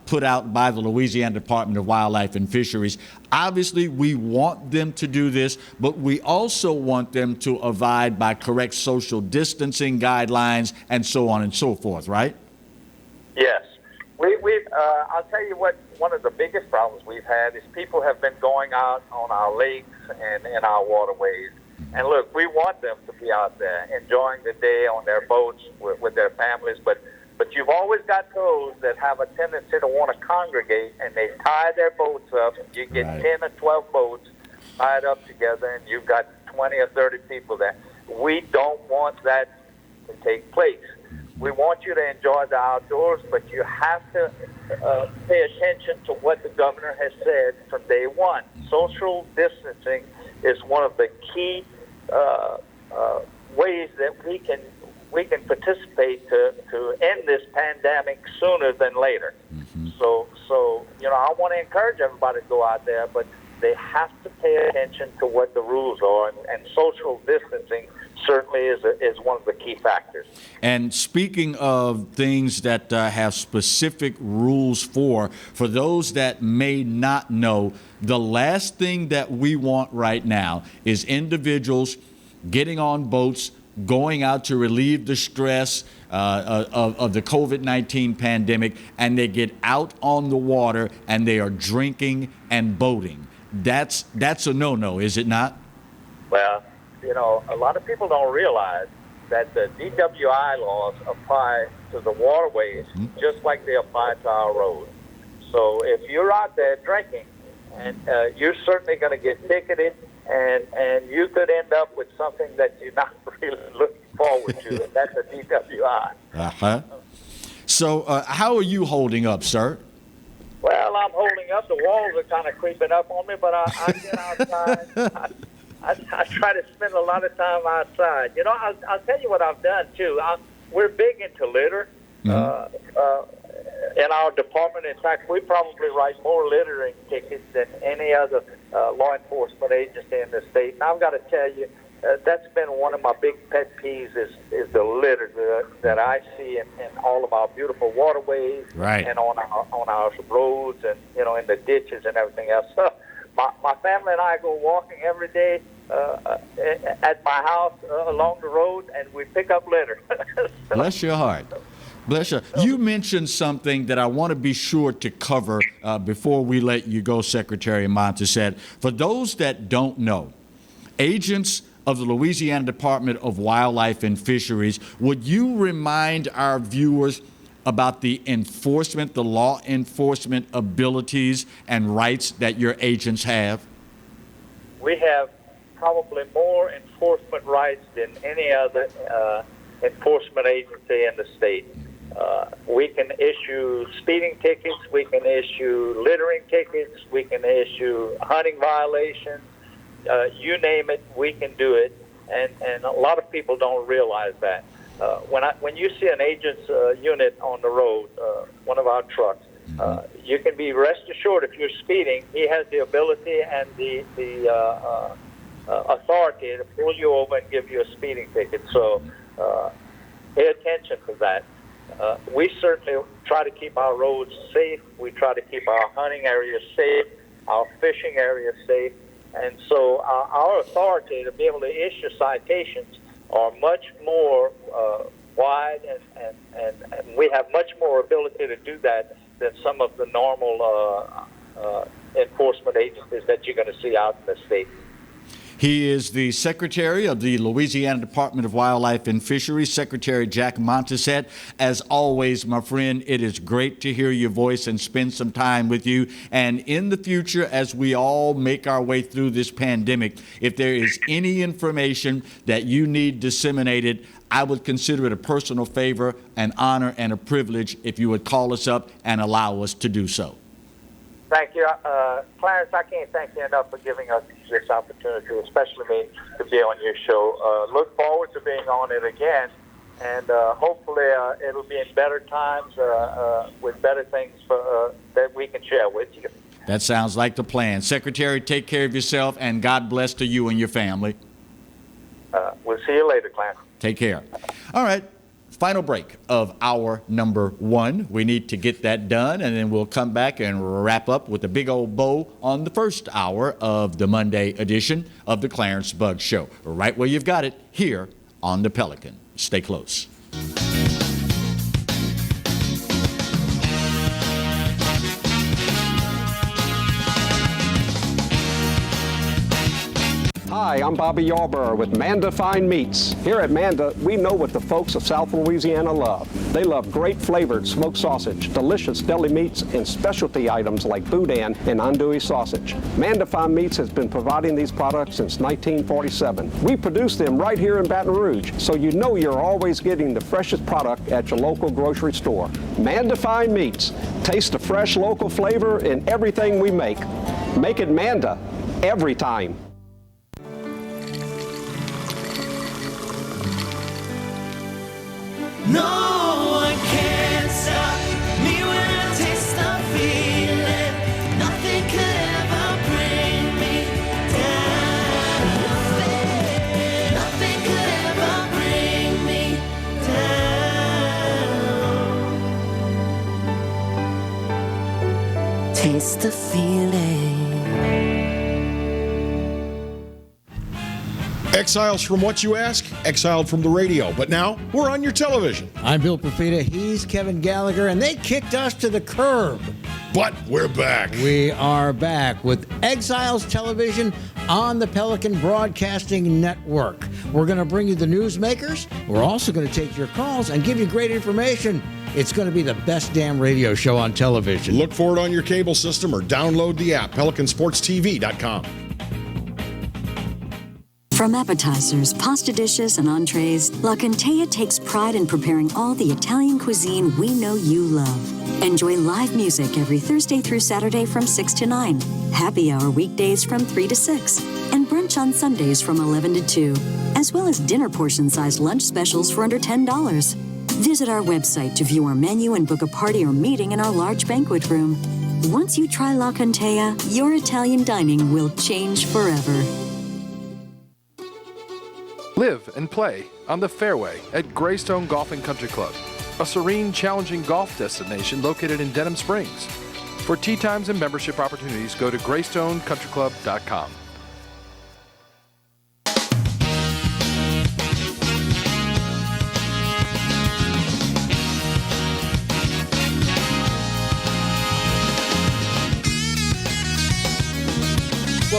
put out by the Louisiana Department of Wildlife and Fisheries. Obviously, we want them to do this, but we also want them to abide by correct social distancing guidelines and so on and so forth, right? Yes. I'll tell you what, one of the biggest problems we've had is people have been going out on our lakes and in our waterways. And look, we want them to be out there enjoying the day on their boats with their families, but you've always got those that have a tendency to want to congregate, and they tie their boats up. You get 10 or 12 boats tied up together, and you've got 20 or 30 people there. We don't want that to take place. We want you to enjoy the outdoors, but you have to pay attention to what the governor has said from day one. Social distancing is one of the key ways that we can participate to end this pandemic sooner than later. So you know, I want to encourage everybody to go out there, but they have to pay attention to what the rules are, and social distancing certainly is one of the key factors. And speaking of things that have specific rules for those that may not know, the last thing that we want right now is individuals getting on boats, going out to relieve the stress of the COVID-19 pandemic, and they get out on the water and they are drinking and boating. That's a no-no, is it not? Well, you know, a lot of people don't realize that the DWI laws apply to the waterways just like they apply to our roads. So if you're out there drinking, and you're certainly going to get ticketed, and you could end up with something that you're not really looking forward to, and that's a DWI. So how are you holding up, sir? Well, I'm holding up. The walls are kind of creeping up on me, but I get outside. I try to spend a lot of time outside. You know, I'll tell you what I've done, too. We're big into litter in our department. In fact, we probably write more littering tickets than any other law enforcement agency in the state. And I've got to tell you, that's been one of my big pet peeves is the litter that I see in all of our beautiful waterways and on our roads and, you know, in the ditches and everything else. So my family and I go walking every day at my house along the road, and we pick up litter. Bless your heart. Bless you. You mentioned something that I want to be sure to cover before we let you go, Secretary Mondesette. For those that don't know, agents of the Louisiana Department of Wildlife and Fisheries. Would you remind our viewers about the enforcement, the law enforcement abilities and rights that your agents have? We have probably more enforcement rights than any other enforcement agency in the state. We can issue speeding tickets, we can issue littering tickets, we can issue hunting violations, you name it, we can do it, and a lot of people don't realize that. When you see an agent's unit on the road, one of our trucks, you can be rest assured if you're speeding, he has the ability and the authority to pull you over and give you a speeding ticket. So pay attention to that. We certainly try to keep our roads safe. We try to keep our hunting areas safe, our fishing areas safe. And so our authority to be able to issue citations are much more wide, and we have much more ability to do that than some of the normal enforcement agencies that you're going to see out in the state. He is the Secretary of the Louisiana Department of Wildlife and Fisheries, Secretary Jack Monteset. As always, my friend, it is great to hear your voice and spend some time with you. And in the future, as we all make our way through this pandemic, if there is any information that you need disseminated, I would consider it a personal favor, an honor, and a privilege if you would call us up and allow us to do so. Thank you. Clarence, I can't thank you enough for giving us this opportunity, especially me, to be on your show. Look forward to being on it again, and hopefully it'll be in better times with better things that we can share with you. That sounds like the plan. Secretary, take care of yourself, and God bless to you and your family. We'll see you later, Clarence. Take care. All right. Final break of hour number 1. We need to get that done, and then we'll come back and wrap up with a big old bow on the first hour of the Monday edition of the Clarence Buggs Show. Right where you've got it, here on the Pelican. Stay close. Hi, I'm Bobby Yarborough with Manda Fine Meats. Here at Manda, we know what the folks of South Louisiana love. They love great flavored smoked sausage, delicious deli meats, and specialty items like boudin and andouille sausage. Manda Fine Meats has been providing these products since 1947. We produce them right here in Baton Rouge, so you know you're always getting the freshest product at your local grocery store. Manda Fine Meats. Taste the fresh local flavor in everything we make. Make it Manda every time. No one can stop me when I taste the feeling. Nothing could ever bring me down. Nothing could ever bring me down. Taste the feeling. Exiles from what you ask? Exiled from the radio. But now, we're on your television. I'm Bill Profita, he's Kevin Gallagher, and they kicked us to the curb. But we're back. We are back with Exiles Television on the Pelican Broadcasting Network. We're going to bring you the newsmakers. We're also going to take your calls and give you great information. It's going to be the best damn radio show on television. Look for it on your cable system or download the app, PelicanSportsTV.com. From appetizers, pasta dishes, and entrees, La Contea takes pride in preparing all the Italian cuisine we know you love. Enjoy live music every Thursday through Saturday from 6 to 9, happy hour weekdays from 3 to 6, and brunch on Sundays from 11 to 2, as well as dinner portion-sized lunch specials for under $10. Visit our website to view our menu and book a party or meeting in our large banquet room. Once you try La Contea, your Italian dining will change forever. Live and play on the fairway at Greystone Golfing Country Club, a serene, challenging golf destination located in Denham Springs. For tee times and membership opportunities, go to GreystoneCountryClub.com.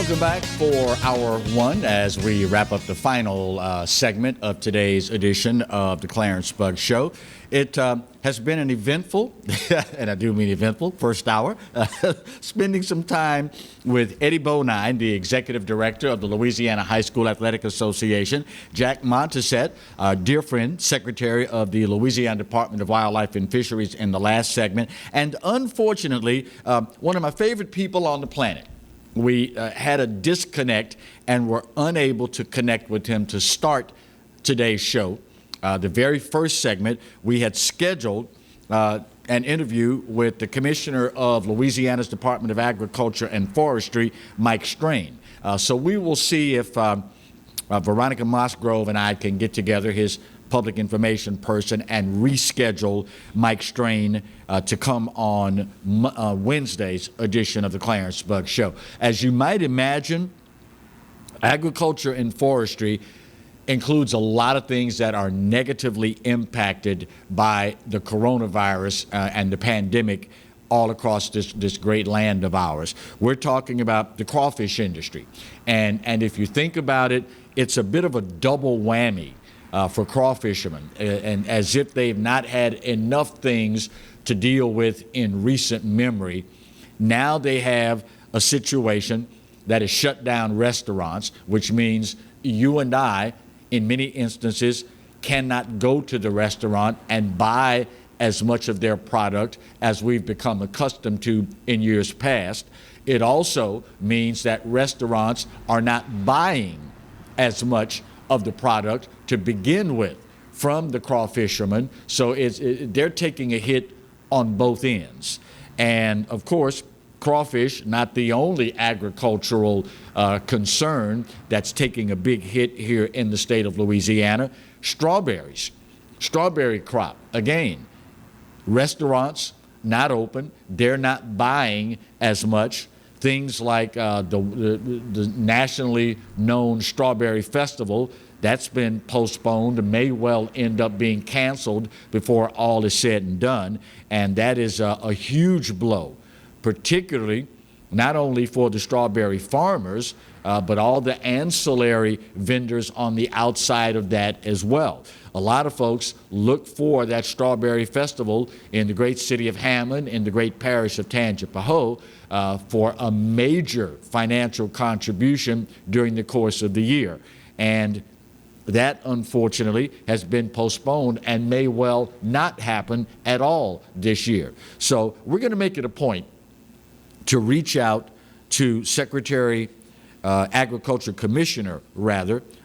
Welcome back for hour one as we wrap up the final segment of today's edition of the Clarence Bugg Show. It has been an eventful, and I do mean eventful, first hour, spending some time with Eddie Bonine, the executive director of the Louisiana High School Athletic Association, Jack Montesette, our dear friend, secretary of the Louisiana Department of Wildlife and Fisheries in the last segment, and unfortunately, one of my favorite people on the planet. We had a disconnect and were unable to connect with him to start today's show. The very first segment, we had scheduled an interview with the Commissioner of Louisiana's Department of Agriculture and Forestry, Mike Strain. So we will see if Veronica Musgrove and I can get together, his public information person, and reschedule Mike Strain to come on Wednesday's edition of the Clarence Bugg Show. As you might imagine, agriculture and forestry includes a lot of things that are negatively impacted by the coronavirus and the pandemic all across this great land of ours. We're talking about the crawfish industry. And if you think about it, it's a bit of a double whammy for crawfishermen, and as if they've not had enough things to deal with in recent memory. Now they have a situation that has shut down restaurants, which means you and I, in many instances, cannot go to the restaurant and buy as much of their product as we've become accustomed to in years past. It also means that restaurants are not buying as much of the product to begin with from the crawfishermen, so they're taking a hit on both ends. And of course, crawfish, not the only agricultural concern that's taking a big hit here in the state of Louisiana. Strawberries, strawberry crop, again, restaurants not open, they're not buying as much. Things like the nationally known Strawberry Festival, that's been postponed and may well end up being canceled before all is said and done. And that is a huge blow, particularly not only for the strawberry farmers, but all the ancillary vendors on the outside of that as well. A lot of folks look for that Strawberry Festival in the great city of Hammond, in the great parish of Tangipahoa, for a major financial contribution during the course of the year. And that, unfortunately, has been postponed and may well not happen at all this year. So we're going to make it a point to reach out to Agriculture Commissioner,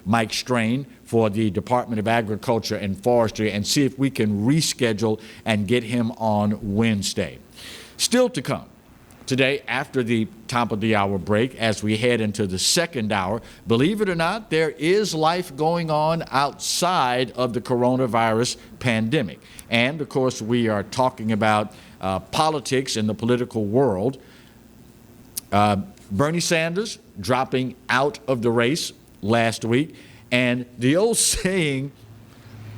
Mike Strain, for the Department of Agriculture and Forestry, and see if we can reschedule and get him on Wednesday. Still to come today, after the top of the hour break, as we head into the second hour, believe it or not, there is life going on outside of the coronavirus pandemic. And of course, we are talking about politics in the political world. Bernie Sanders dropping out of the race last week, and the old saying,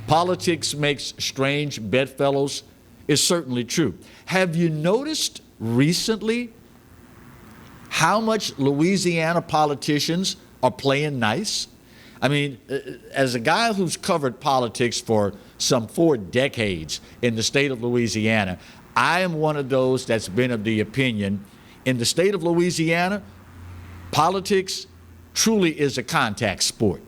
politics makes strange bedfellows, is certainly true. Have you noticed recently how much Louisiana politicians are playing nice? I mean, as a guy who's covered politics for some 4 decades in the state of Louisiana, I am one of those that's been of the opinion, in the state of Louisiana, politics truly is a contact sport.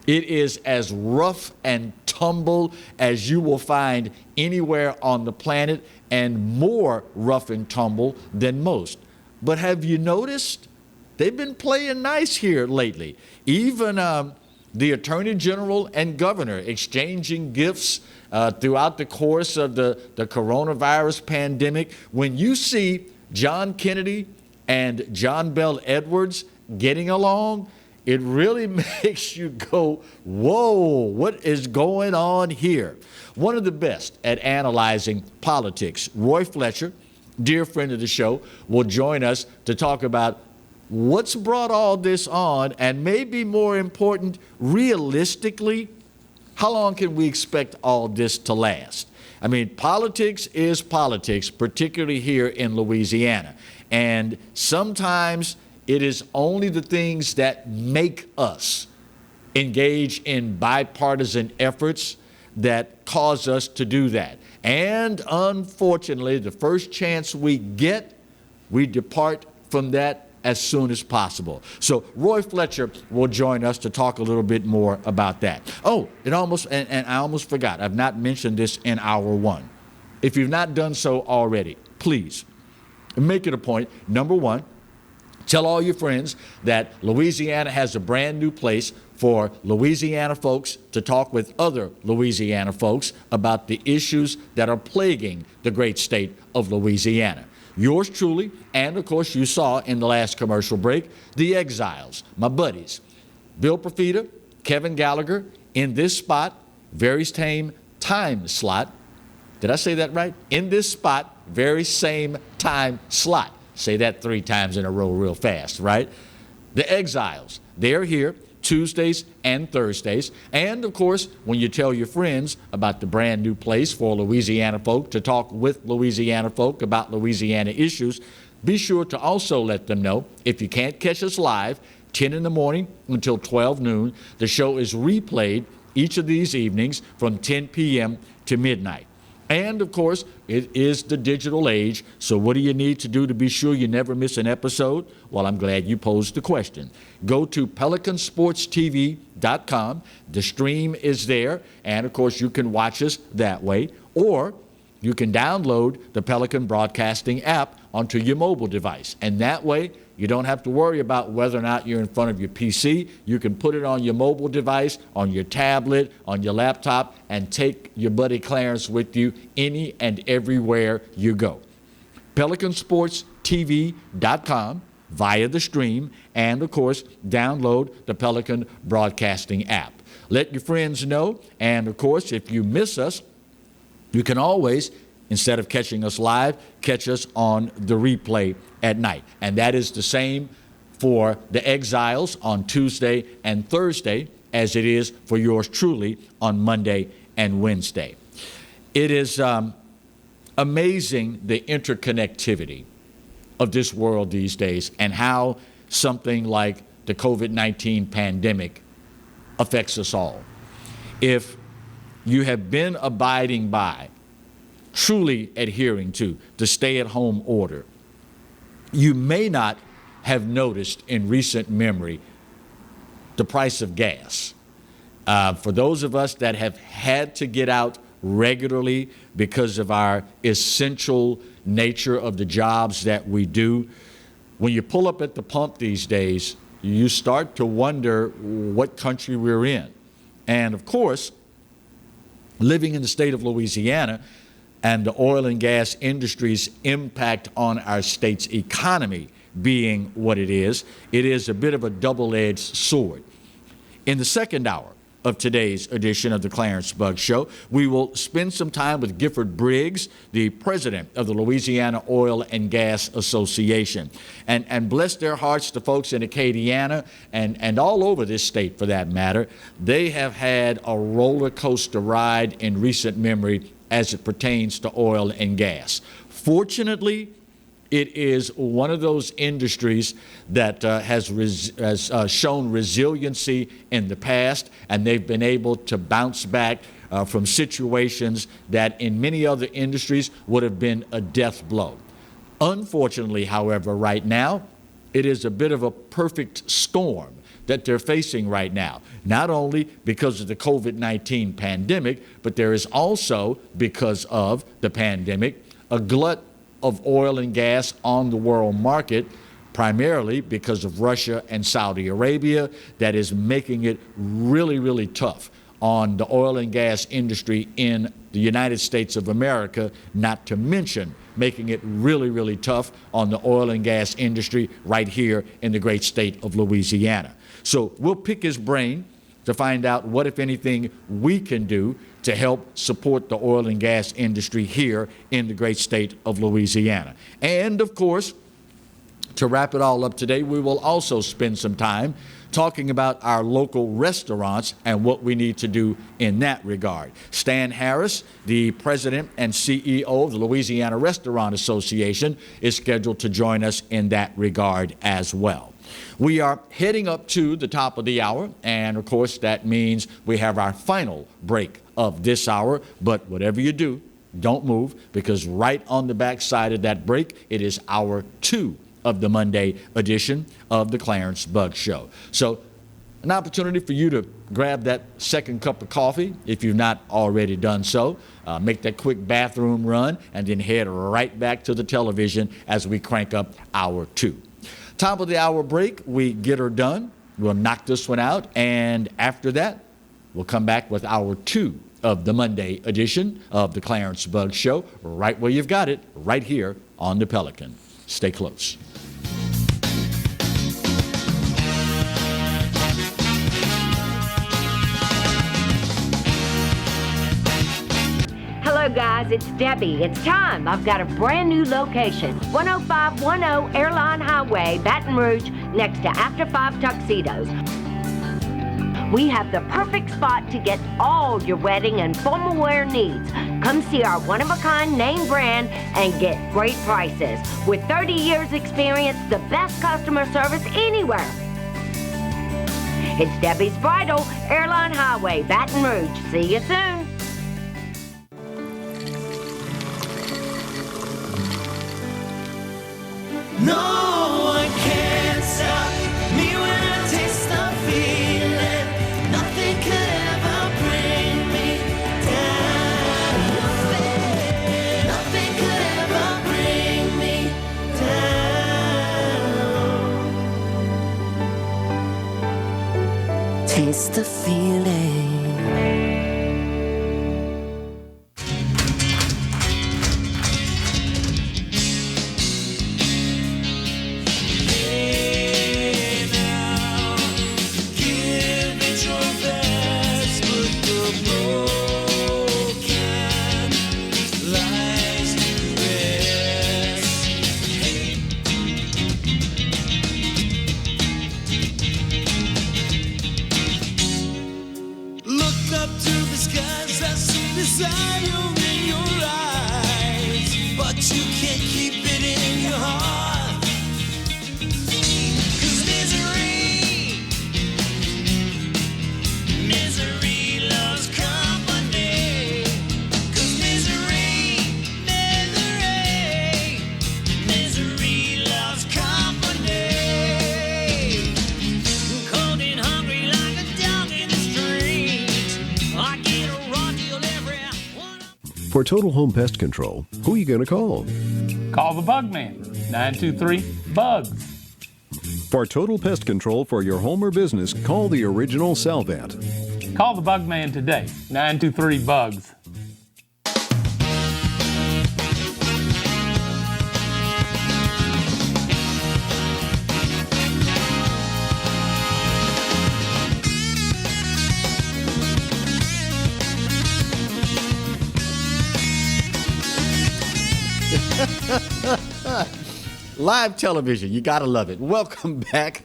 It is as rough and tumble as you will find anywhere on the planet, and more rough and tumble than most. But have you noticed they've been playing nice here lately? Even the Attorney General and Governor exchanging gifts throughout the course of the coronavirus pandemic. When you see John Kennedy and John Bell Edwards getting along, it really makes you go, whoa, what is going on here? One of the best at analyzing politics, Roy Fletcher, dear friend of the show, will join us to talk about what's brought all this on, and maybe more important, realistically, how long can we expect all this to last? I mean, politics is politics, particularly here in Louisiana. And sometimes It is only the things that make us engage in bipartisan efforts that cause us to do that. And unfortunately, the first chance we get, we depart from that as soon as possible. So Roy Fletcher will join us to talk a little bit more about that. Oh, and I almost forgot. I've not mentioned this in hour one. If you've not done so already, please make it a point. Number one, tell all your friends that Louisiana has a brand new place for Louisiana folks to talk with other Louisiana folks about the issues that are plaguing the great state of Louisiana. Yours truly, and of course you saw in the last commercial break, the Exiles, my buddies, Bill Profita, Kevin Gallagher, in this spot, very same time slot. Did I say that right? In this spot, very same time slot. Say that 3 times in a row real fast, right? The Exiles, they're here Tuesdays and Thursdays. And of course, when you tell your friends about the brand new place for Louisiana folk to talk with Louisiana folk about Louisiana issues, be sure to also let them know if you can't catch us live, 10 in the morning until 12 noon, the show is replayed each of these evenings from 10 p.m. to midnight. And of course, it is the digital age, so what do you need to do to be sure you never miss an episode? Well, I'm glad you posed the question. Go to PelicanSportsTV.com. The stream is there, and of course, you can watch us that way, or you can download the Pelican Broadcasting app onto your mobile device, and that way, you don't have to worry about whether or not you're in front of your PC. You can put it on your mobile device, on your tablet, on your laptop, and take your buddy Clarence with you any and everywhere you go. PelicanSportsTV.com via the stream, and of course, download the Pelican Broadcasting app. Let your friends know, and of course, if you miss us, you can always, instead of catching us live, catch us on the replay at night. And that is the same for the Exiles on Tuesday and Thursday as it is for yours truly on Monday and Wednesday. It is amazing the interconnectivity of this world these days and how something like the COVID-19 pandemic affects us all. If you have been abiding by, truly adhering to the stay-at-home order, you may not have noticed in recent memory the price of gas. For those of us that have had to get out regularly because of our essential nature of the jobs that we do, when you pull up at the pump these days, you start to wonder what country we're in. And of course, living in the state of Louisiana, and the oil and gas industry's impact on our state's economy being what it is a bit of a double-edged sword. In the second hour of today's edition of the Clarence Bugg Show, we will spend some time with Gifford Briggs, the president of the Louisiana Oil and Gas Association. And bless their hearts, the folks in Acadiana and all over this state for that matter, they have had a roller coaster ride in recent memory as it pertains to oil and gas. Fortunately, it is one of those industries that has shown resiliency in the past, and they've been able to bounce back from situations that in many other industries would have been a death blow. Unfortunately, however, right now, it is a bit of a perfect storm that they're facing right now, not only because of the COVID-19 pandemic, but there is also, because of the pandemic, a glut of oil and gas on the world market, primarily because of Russia and Saudi Arabia, that is making it really, really tough on the oil and gas industry in the United States of America, not to mention making it really, really tough on the oil and gas industry right here in the great state of Louisiana. So we'll pick his brain to find out what, if anything, we can do to help support the oil and gas industry here in the great state of Louisiana. And of course, to wrap it all up today, we will also spend some time talking about our local restaurants and what we need to do in that regard. Stan Harris, the president and CEO of the Louisiana Restaurant Association, is scheduled to join us in that regard as well. We are heading up to the top of the hour, and of course that means we have our final break of this hour. But whatever you do, don't move, because right on the back side of that break, it is hour 2 of the Monday edition of the Clarence Bugg Show. So an opportunity for you to grab that second cup of coffee if you've not already done so. Make that quick bathroom run and then head right back to the television as we crank up hour 2. Top of the hour break, we get her done. We'll knock this one out, and after that, we'll come back with hour 2 of the Monday edition of the Clarence Bugg Show, right where you've got it, right here on the Pelican. Stay close. Hello, guys. It's Debbie. It's time. I've got a brand new location. 10510 Airline Highway, Baton Rouge, next to After 5 Tuxedos. We have the perfect spot to get all your wedding and formal wear needs. Come see our one-of-a-kind name brand and get great prices. With 30 years experience, the best customer service anywhere. It's Debbie's Bridal, Airline Highway, Baton Rouge. See you soon. No one can stop me when I taste the feeling. Nothing could ever bring me down. Nothing could ever bring me down. Taste the feeling. For total home pest control, who are you going to call? Call the Bug Man, 923-BUGS. For total pest control for your home or business, call the original Salvant. Call the Bug Man today, 923-BUGS. Live television, you gotta love it. Welcome back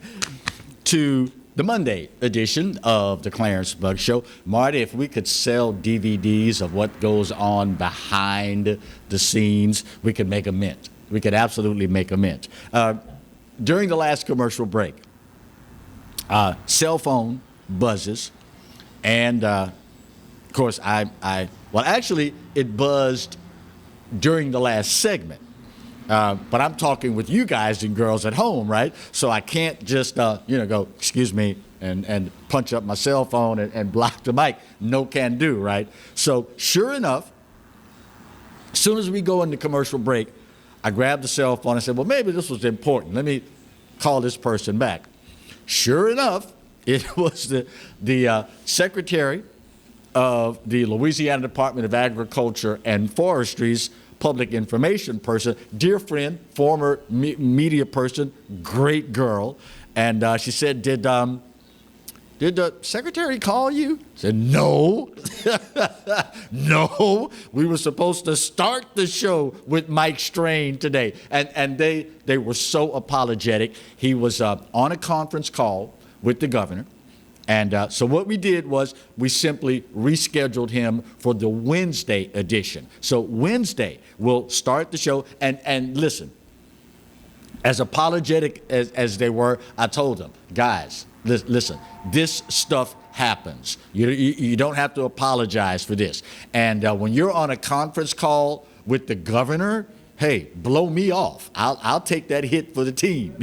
to the Monday edition of the Clarence Bugg Show. Marty, if we could sell DVDs of what goes on behind the scenes, we could make a mint. We could absolutely make a mint. During the last commercial break, cell phone buzzes, and of course, actually, it buzzed during the last segment. But I'm talking with you guys and girls at home, right? So I can't just, go, excuse me, and punch up my cell phone and block the mic. No can do, right? So sure enough, as soon as we go into commercial break, I grabbed the cell phone and said, well, maybe this was important. Let me call this person back. Sure enough, it was the secretary of the Louisiana Department of Agriculture and Forestry's public information person, dear friend, former media person, great girl. And she said, did the secretary call you? I said, no. No, we were supposed to start the show with Mike Strain today. And they were so apologetic. He was on a conference call with the governor. And so what we did was we simply rescheduled him for the Wednesday edition. So Wednesday, we'll start the show. And listen, as apologetic as they were, I told them, guys, listen, this stuff happens. You don't have to apologize for this. And when you're on a conference call with the governor, hey, blow me off. I'll take that hit for the team.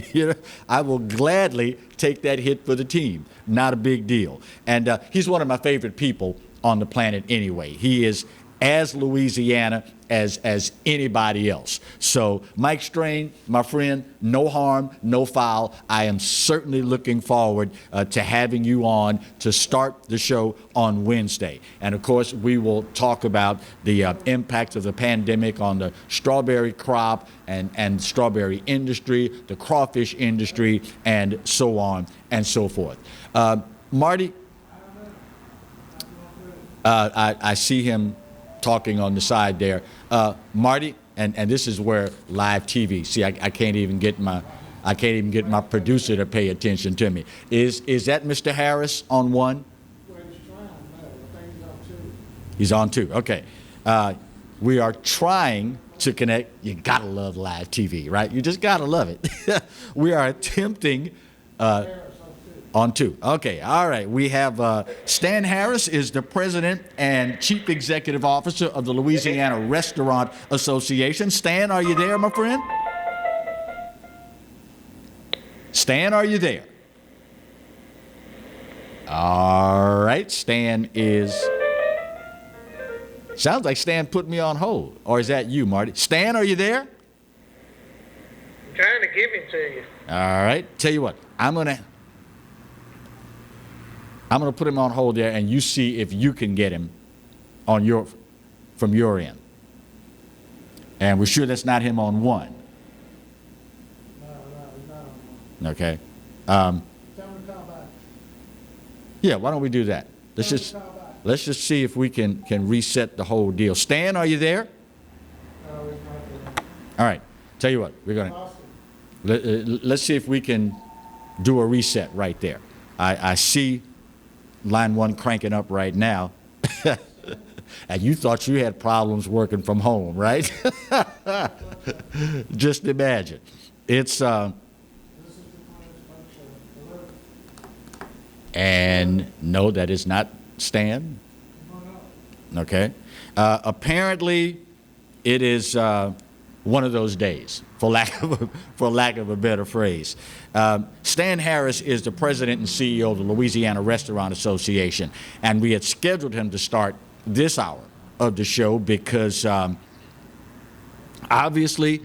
I will gladly take that hit for the team. Not a big deal. And he's one of my favorite people on the planet anyway. He is as Louisiana as anybody else. So Mike Strain, my friend, no harm, no foul. I am certainly looking forward to having you on to start the show on Wednesday. And of course, we will talk about the impact of the pandemic on the strawberry crop and strawberry industry, the crawfish industry, and so on and so forth. Marty, I see him talking on the side there. Marty, and this is where live TV, see, I can't even get my producer to pay attention to me. Is that Mr. Harris on one? He's on two, okay. We are trying to connect. You gotta love live TV, right? You just gotta love it. We are attempting on two. Okay, all right. We have Stan Harris is the president and chief executive officer of the Louisiana Restaurant Association. Stan, are you there, my friend? Stan, are you there? All right, Stan is... Sounds like Stan put me on hold. Or is that you, Marty? Stan, are you there? I'm trying to give him to you. All right. Tell you what, I'm gonna put him on hold there, and you see if you can get him on from your end. And we're sure that's not him on one. No, he's not on one. Okay. Tell him to call back. Yeah, why don't we do that? Let's just see if we can reset the whole deal. Stan, are you there? No, he's not there. All right. Tell you what, we're gonna let's see if we can do a reset right there. I see line one cranking up right now. And you thought you had problems working from home, right? Just imagine. It's and no, that is not Stan. Okay. Apparently, it is one of those days, for lack of a better phrase. Stan Harris is the president and CEO of the Louisiana Restaurant Association, and we had scheduled him to start this hour of the show because obviously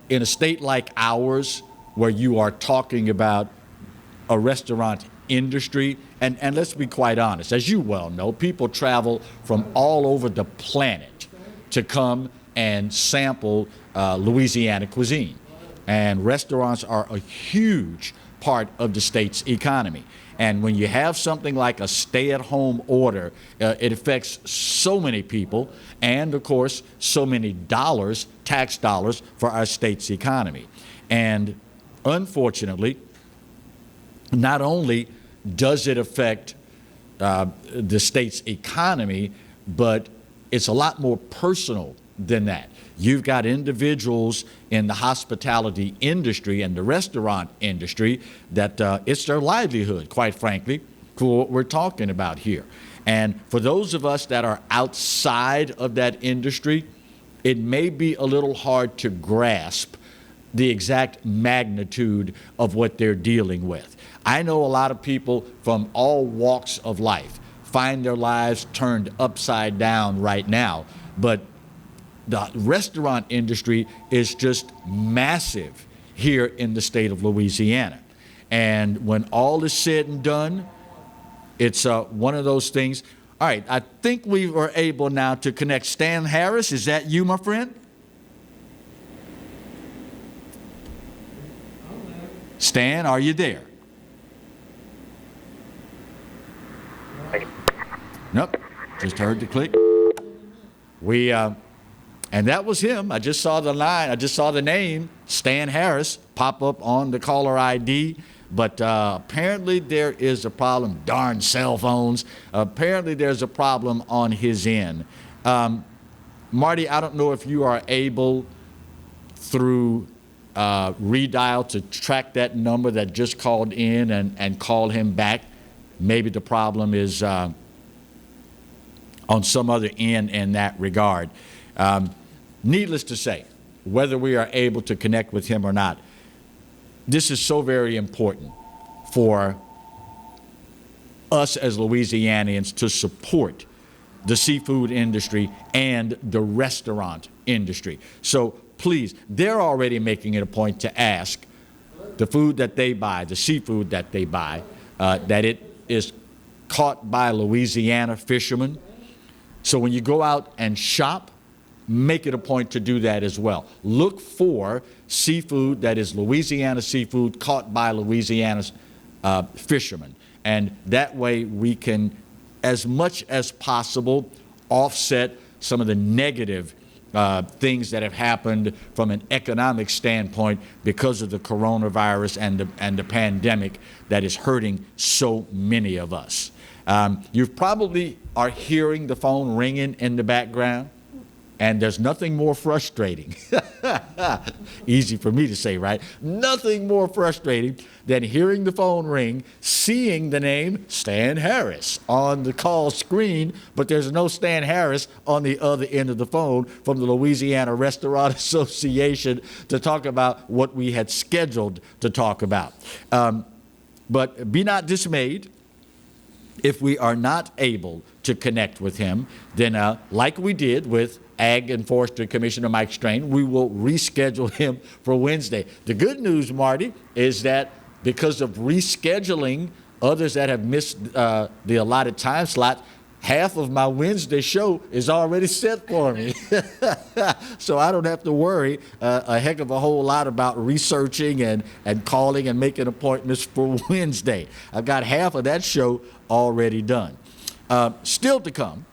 in a state like ours where you are talking about a restaurant industry, and let's be quite honest, as you well know, people travel from all over the planet to come and sample Louisiana cuisine. And restaurants are a huge part of the state's economy. And when you have something like a stay-at-home order, it affects so many people and, of course, so many dollars, tax dollars, for our state's economy. And unfortunately, not only does it affect the state's economy, but it's a lot more personal than that. You've got individuals in the hospitality industry and the restaurant industry that it's their livelihood, quite frankly, for what we're talking about here. And for those of us that are outside of that industry, it may be a little hard to grasp the exact magnitude of what they're dealing with. I know a lot of people from all walks of life find their lives turned upside down right now, but the restaurant industry is just massive here in the state of Louisiana. And when all is said and done, it's one of those things. All right, I think we were able now to connect. Stan Harris, is that you, my friend? Stan, are you there? Nope, just heard the click. And that was him. I just saw the line, I just saw the name, Stan Harris, pop up on the caller ID. But apparently there is a problem. Darn cell phones. Apparently there's a problem on his end. Marty, I don't know if you are able through redial to track that number that just called in and call him back. Maybe the problem is on some other end in that regard. Needless to say, whether we are able to connect with him or not, this is so very important for us as Louisianians to support the seafood industry and the restaurant industry. So please, they're already making it a point to ask the food that they buy, the seafood that they buy, that it is caught by Louisiana fishermen. So when you go out and shop, make it a point to do that as well. Look for seafood that is Louisiana seafood caught by Louisiana's fishermen. And that way we can, as much as possible, offset some of the negative things that have happened from an economic standpoint because of the coronavirus and the pandemic that is hurting so many of us. You probably are hearing the phone ringing in the background, and there's nothing more frustrating. Easy for me to say, right? Nothing more frustrating than hearing the phone ring, seeing the name Stan Harris on the call screen, but there's no Stan Harris on the other end of the phone from the Louisiana Restaurant Association to talk about what we had scheduled to talk about. But be not dismayed. If we are not able to connect with him, then like we did with Ag and Forestry Commissioner Mike Strain, we will reschedule him for Wednesday. The good news, Marty, is that because of rescheduling others that have missed the allotted time slot, half of my Wednesday show is already set for me. So I don't have to worry a heck of a whole lot about researching and calling and making appointments for Wednesday. I've got half of that show already done. Still to come,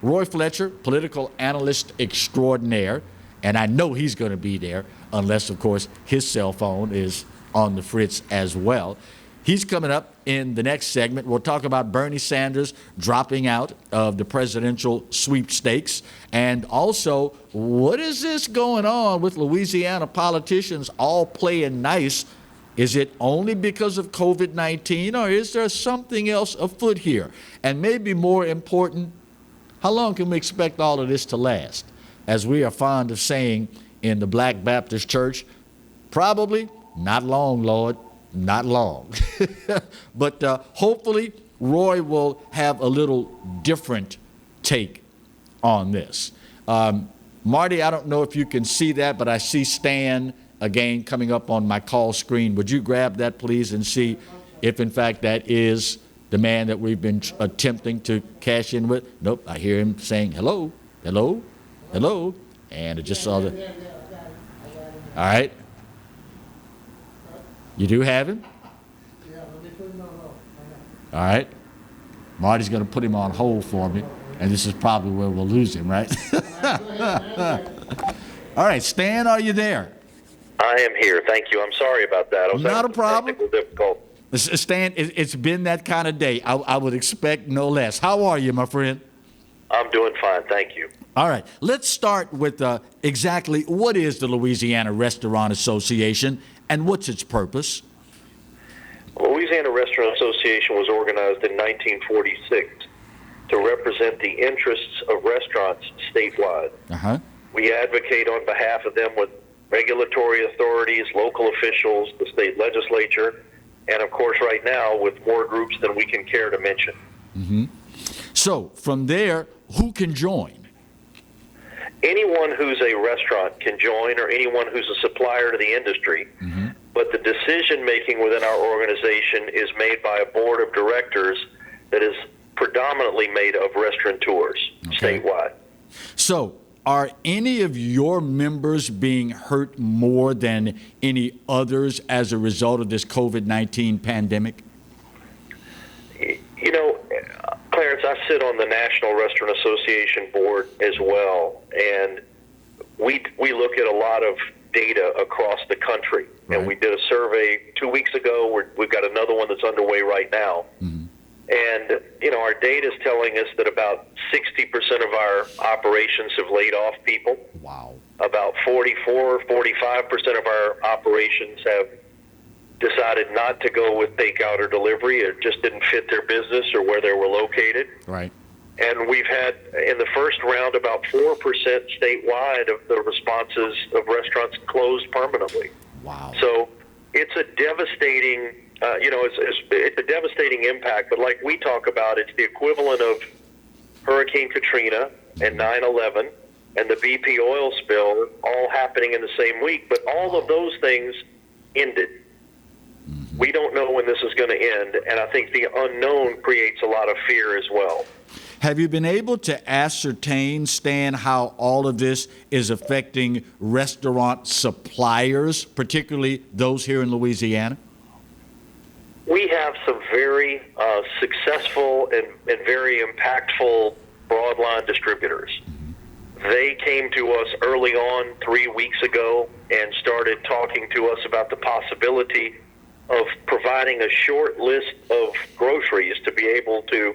Roy Fletcher, political analyst extraordinaire, and I know he's going to be there unless, of course, his cell phone is on the fritz as well. He's coming up in the next segment. We'll talk about Bernie Sanders dropping out of the presidential sweepstakes, and also what is this going on with Louisiana politicians all playing nice? Is it only because of COVID-19, or is there something else afoot here? And maybe more important, how long can we expect all of this to last? As we are fond of saying in the Black Baptist Church, probably not long, Lord, not long. But hopefully Roy will have a little different take on this. Marty, I don't know if you can see that, but I see Stan again coming up on my call screen. Would you grab that, please, and see if, in fact, that is the man that we've been attempting to cash in with? Nope, I hear him saying, hello, hello, hello, and I just saw the... All right. You do have him? All right. Marty's going to put him on hold for me, and this is probably where we'll lose him, right? All right, Stan, are you there? I am here. Thank you. I'm sorry about that. I was not a problem. Difficult. Stan, it's been that kind of day. I would expect no less. How are you, my friend? I'm doing fine. Thank you. All right. Let's start with exactly what is the Louisiana Restaurant Association and what's its purpose? Louisiana Restaurant Association was organized in 1946 to represent the interests of restaurants statewide. Uh-huh. We advocate on behalf of them with regulatory authorities, local officials, the state legislature, and of course right now with more groups than we can care to mention. Mm-hmm. So from there, who can join? Anyone who's a restaurant can join, or anyone who's a supplier to the industry. Mm-hmm. But the decision making within our organization is made by a board of directors that is predominantly made of restaurateurs statewide. So are any of your members being hurt more than any others as a result of this COVID-19 pandemic? You know, Clarence, I sit on the National Restaurant Association board as well, and we look at a lot of data across the country. Right. And we did a survey 2 weeks ago. We've got another one that's underway right now. Mm-hmm. And, our data is telling us that about 60% of our operations have laid off people. Wow. About 45% of our operations have decided not to go with takeout or delivery. It just didn't fit their business or where they were located. Right. And we've had, in the first round, about 4% statewide of the responses of restaurants closed permanently. Wow. So it's a devastating, it's a devastating impact. But like we talk about, it's the equivalent of Hurricane Katrina and 9/11 and the BP oil spill all happening in the same week. But all of those things ended. We don't know when this is going to end, and I think the unknown creates a lot of fear as well. Have you been able to ascertain, Stan, how all of this is affecting restaurant suppliers, particularly those here in Louisiana? We have some very successful and very impactful broadline distributors. They came to us early on 3 weeks ago and started talking to us about the possibility of providing a short list of groceries to be able to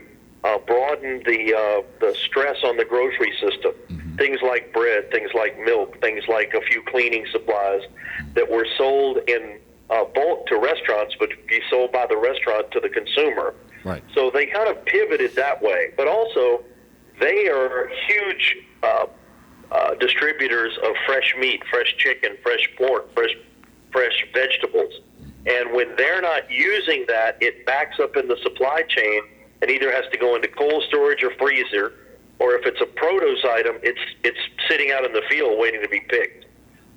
broaden the stress on the grocery system. Things like bread, things like milk, things like a few cleaning supplies that were sold in bulk to restaurants, but be sold by the restaurant to the consumer. Right. So they kind of pivoted that way. But also, they are huge distributors of fresh meat, fresh chicken, fresh pork, fresh vegetables. And when they're not using that, it backs up in the supply chain and either has to go into cold storage or freezer, or if it's a produce item, it's sitting out in the field waiting to be picked.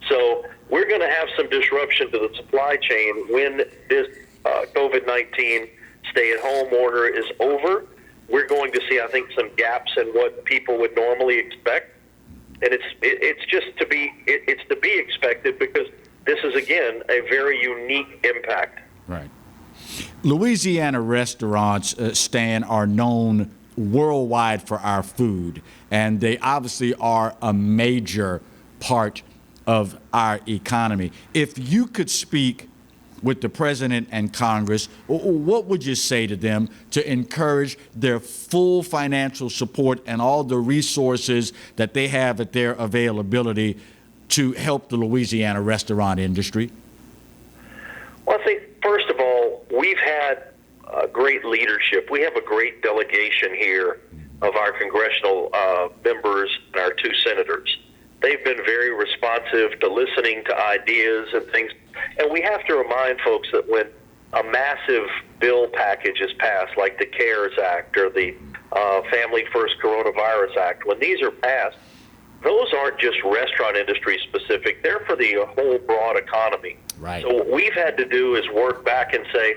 So we're going to have some disruption to the supply chain when this COVID-19 stay-at-home order is over. We're going to see, I think, some gaps in what people would normally expect, and it's to be expected because this is, again, a very unique impact. Right. Louisiana restaurants, Stan, are known worldwide for our food, and they obviously are a major part of our economy. If you could speak with the President and Congress, what would you say to them to encourage their full financial support and all the resources that they have at their availability to help the Louisiana restaurant industry? Well, I think, first of all, we've had great leadership. We have a great delegation here of our congressional members and our 2 senators. They've been very responsive to listening to ideas and things. And we have to remind folks that when a massive bill package is passed, like the CARES Act or the Family First Coronavirus Act, when these are passed, those aren't just restaurant industry specific. They're for the whole broad economy. Right. So what we've had to do is work back and say,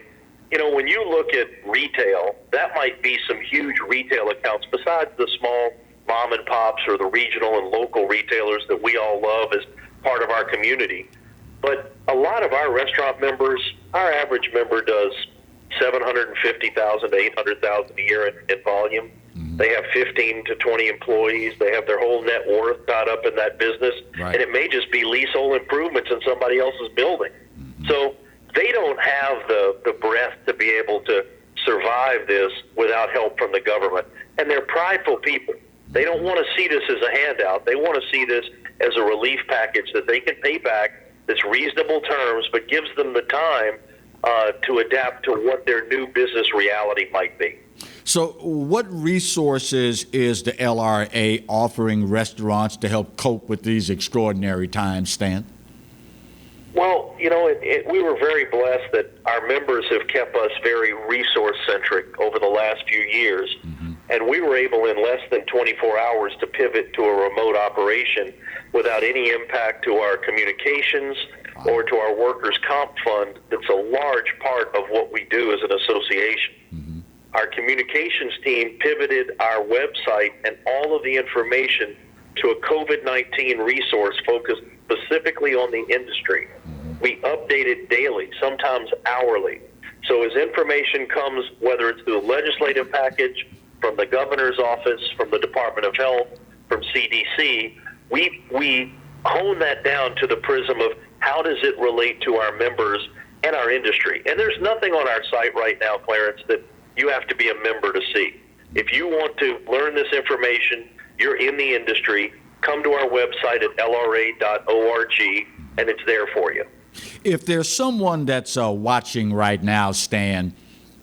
when you look at retail, that might be some huge retail accounts besides the small mom and pops or the regional and local retailers that we all love as part of our community. But a lot of our restaurant members, our average member does $750,000 to $800,000 a year in volume. They have 15 to 20 employees. They have their whole net worth tied up in that business. Right. And it may just be leasehold improvements in somebody else's building. So they don't have the breadth to be able to survive this without help from the government. And they're prideful people. They don't want to see this as a handout. They want to see this as a relief package that they can pay back that's reasonable terms, but gives them the time to adapt to what their new business reality might be. So what resources is the LRA offering restaurants to help cope with these extraordinary times, Stan? Well, we were very blessed that our members have kept us very resource-centric over the last few years. And we were able in less than 24 hours to pivot to a remote operation without any impact to our communications or to our workers' comp fund that's a large part of what we do as an association. Our communications team pivoted our website and all of the information to a COVID-19 resource focused specifically on the industry. We update it daily, sometimes hourly. So as information comes, whether it's through a legislative package, from the governor's office, from the Department of Health, from CDC, we hone that down to the prism of how does it relate to our members and our industry. And there's nothing on our site right now, Clarence, that you have to be a member to see. If you want to learn this information, you're in the industry, come to our website at lra.org, and it's there for you. If there's someone that's watching right now, Stan,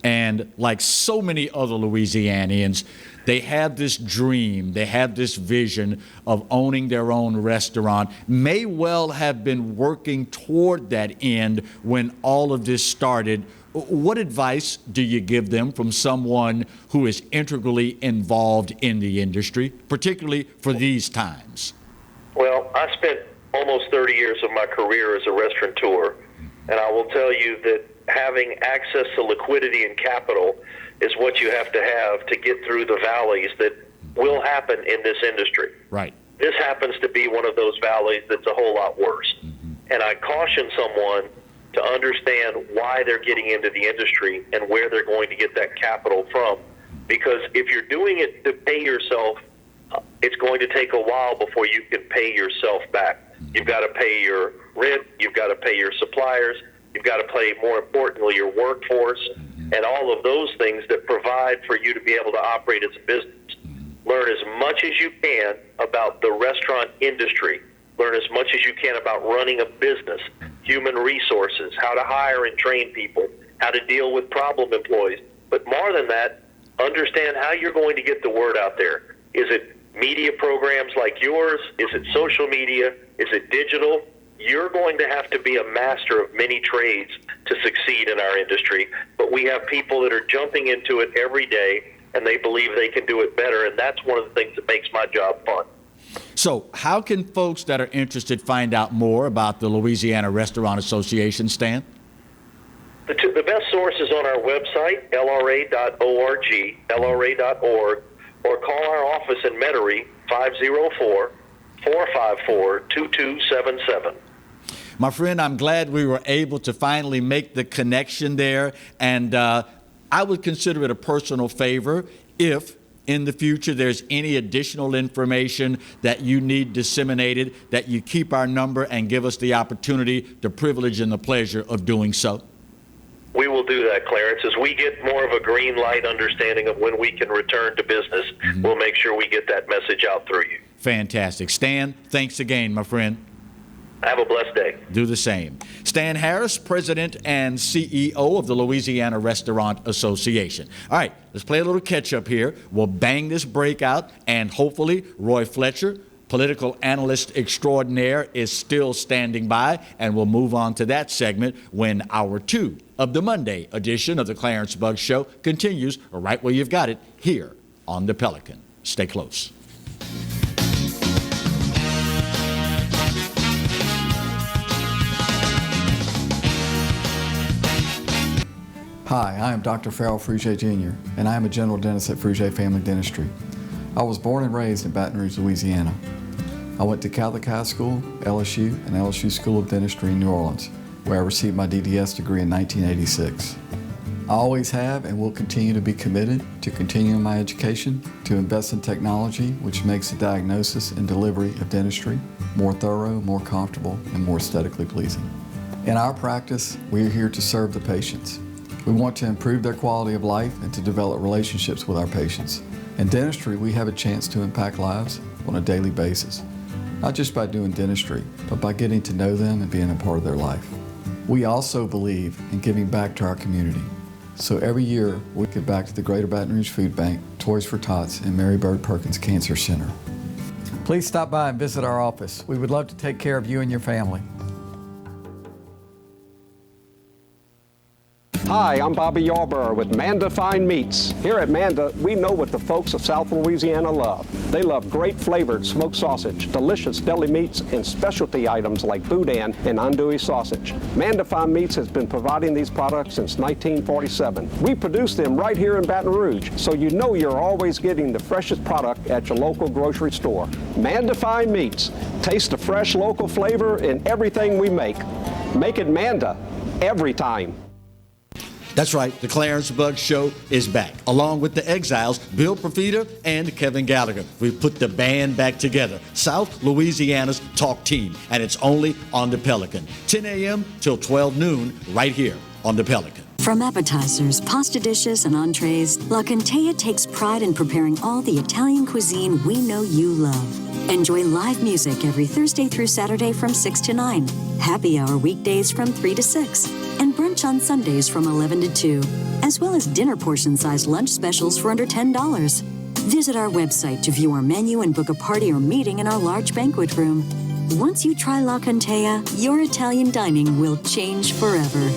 and like so many other Louisianians, they have this dream, they have this vision of owning their own restaurant, may well have been working toward that end when all of this started. What advice do you give them from someone who is integrally involved in the industry, particularly for these times? Well, I spent almost 30 years of my career as a restaurateur, and I will tell you that having access to liquidity and capital is what you have to get through the valleys that will happen in this industry. Right. This happens to be one of those valleys that's a whole lot worse. And I caution someone to understand why they're getting into the industry and where they're going to get that capital from. Because if you're doing it to pay yourself, it's going to take a while before you can pay yourself back. You've got to pay your rent, you've got to pay your suppliers, you've got to pay, more importantly, your workforce, and all of those things that provide for you to be able to operate as a business. Learn as much as you can about the restaurant industry. Learn as much as you can about running a business, human resources, how to hire and train people, how to deal with problem employees. But more than that, understand how you're going to get the word out there. Is it media programs like yours? Is it social media? Is it digital? You're going to have to be a master of many trades to succeed in our industry. But we have people that are jumping into it every day, and they believe they can do it better, and that's one of the things that makes my job fun. So how can folks that are interested find out more about the Louisiana Restaurant Association, Stan? The best source is on our website, lra.org, lra.org, or call our office in Metairie, 504-454-2277. My friend, I'm glad we were able to finally make the connection there, and I would consider it a personal favor if in the future there's any additional information that you need disseminated, that you keep our number and give us the opportunity, the privilege and the pleasure of doing so. We will do that, Clarence. As we get more of a green light understanding of when we can return to business, we'll make sure we get that message out through you. Fantastic. Stan, thanks again, my friend. Have a blessed day. Do the same. Stan Harris, President and CEO of the Louisiana Restaurant Association. All right, let's play a little catch-up here. We'll bang this break out, and hopefully Roy Fletcher, political analyst extraordinaire, is still standing by, and we'll move on to that segment when hour 2 of the Monday edition of the Clarence Buggs Show continues right where you've got it, here on the Pelican. Stay close. Hi, I am Dr. Farrell Frugier Jr., and I am a general dentist at Frugier Family Dentistry. I was born and raised in Baton Rouge, Louisiana. I went to Catholic High School, LSU, and LSU School of Dentistry in New Orleans, where I received my DDS degree in 1986. I always have and will continue to be committed to continuing my education, to invest in technology which makes the diagnosis and delivery of dentistry more thorough, more comfortable, and more aesthetically pleasing. In our practice, we are here to serve the patients. We want to improve their quality of life and to develop relationships with our patients. In dentistry, we have a chance to impact lives on a daily basis, not just by doing dentistry, but by getting to know them and being a part of their life. We also believe in giving back to our community. So every year, we give back to the Greater Baton Rouge Food Bank, Toys for Tots, and Mary Bird Perkins Cancer Center. Please stop by and visit our office. We would love to take care of you and your family. Hi, I'm Bobby Yarborough with Manda Fine Meats. Here at Manda, we know what the folks of South Louisiana love. They love great flavored smoked sausage, delicious deli meats, and specialty items like boudin and andouille sausage. Manda Fine Meats has been providing these products since 1947. We produce them right here in Baton Rouge, so you know you're always getting the freshest product at your local grocery store. Manda Fine Meats. Taste the fresh local flavor in everything we make. Make it Manda every time. That's right, the Clarence Buggs Show is back, along with the Exiles, Bill Profita and Kevin Gallagher. We've put the band back together, South Louisiana's talk team, and it's only on the Pelican. 10 a.m. till 12 noon, right here on the Pelican. From appetizers, pasta dishes, and entrees, La Contea takes pride in preparing all the Italian cuisine we know you love. Enjoy live music every Thursday through Saturday from 6 to 9, happy hour weekdays from 3 to 6, and brunch on Sundays from 11 to 2, as well as dinner portion-sized lunch specials for under $10. Visit our website to view our menu and book a party or meeting in our large banquet room. Once you try La Contea, your Italian dining will change forever.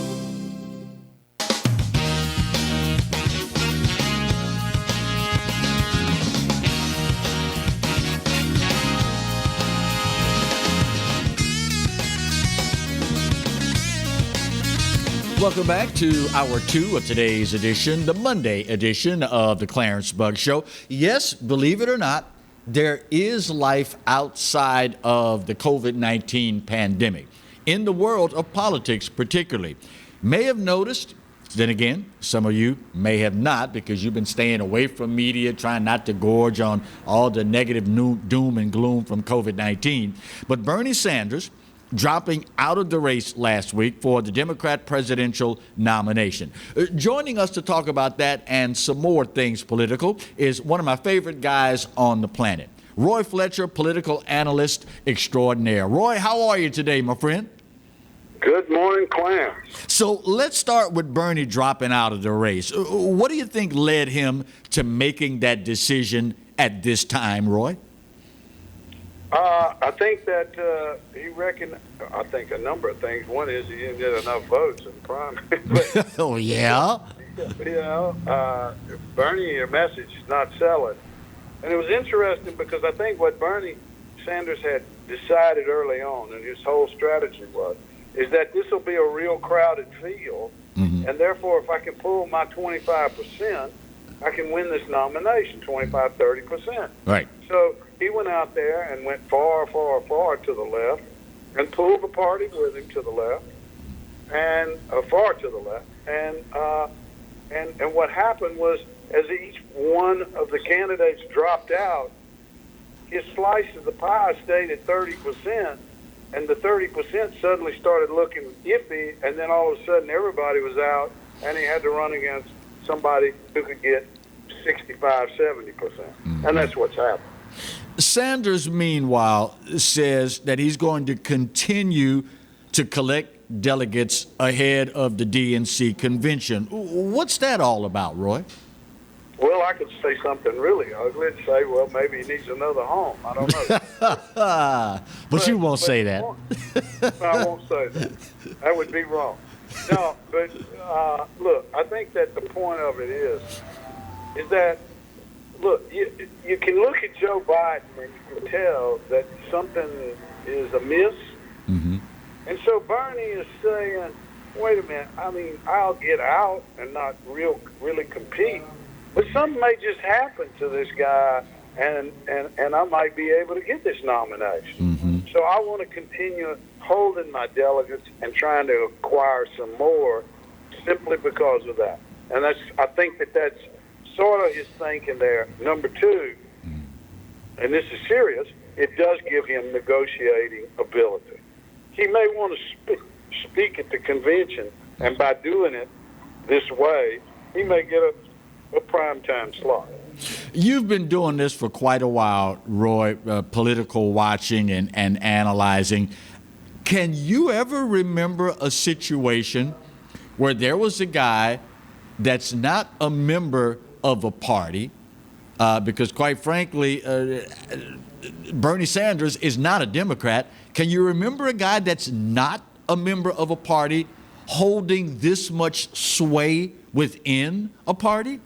Welcome back to Hour 2 of today's edition, the Monday edition of the Clarence Bugg Show. Yes, believe it or not, there is life outside of the COVID-19 pandemic, in the world of politics particularly. May have noticed, then again, some of you may have not, because you've been staying away from media, trying not to gorge on all the negative doom and gloom from COVID-19. But Bernie Sanders dropping out of the race last week for the Democrat presidential nomination. Joining us to talk about that and some more things political is one of my favorite guys on the planet, Roy Fletcher, political analyst extraordinaire. Roy, how are you today, my friend? Good morning, Clarence. So let's start with Bernie dropping out of the race. What do you think led him to making that decision at this time, Roy? I think that he reckoned, I think a number of things. One is he didn't get enough votes in the primary. Oh, yeah? You know, Bernie, your message is not selling. And it was interesting because I think what Bernie Sanders had decided early on, and his whole strategy was, is that this will be a real crowded field, and therefore if I can pull my 25%, I can win this nomination, 25, 30%. Right. So he went out there and went far, far, far to the left and pulled the party with him to the left and far to the left. And what happened was, as each one of the candidates dropped out, his slice of the pie stayed at 30%, and the 30% suddenly started looking iffy, and then all of a sudden everybody was out, and he had to run against somebody who could get 65, 70%. And that's what's happened. Sanders, meanwhile, says that he's going to continue to collect delegates ahead of the DNC convention. What's that all about, Roy? Well, I could say something really ugly and say, well, maybe he needs another home. I don't know. but you won't say that. I won't say that. That would be wrong. No, but look, I think that the point of it is that, look, you can look at Joe Biden and you can tell that something is amiss. And so Bernie is saying, wait a minute, I mean, I'll get out and not really compete, but something may just happen to this guy, and I might be able to get this nomination. So I want to continue holding my delegates and trying to acquire some more simply because of that. And I think that's sort of his thinking there. Number two, and this is serious, it does give him negotiating ability. He may want to speak at the convention, and by doing it this way, he may get a primetime slot. You've been doing this for quite a while, Roy, political watching and analyzing. Can you ever remember a situation where there was a guy that's not a member of a party, because quite frankly, Bernie Sanders is not a Democrat. Can you remember a guy that's not a member of a party holding this much sway within a party?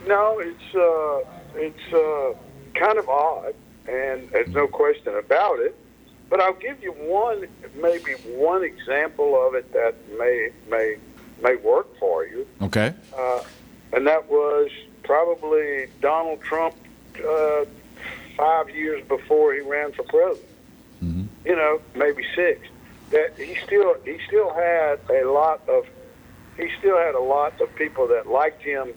No, it's kind of odd, and there's no question about it. But I'll give you maybe one example of it that may work for you. Okay. And that was probably Donald Trump 5 years before he ran for president. You know, maybe 6. That he still had a lot of people that liked him,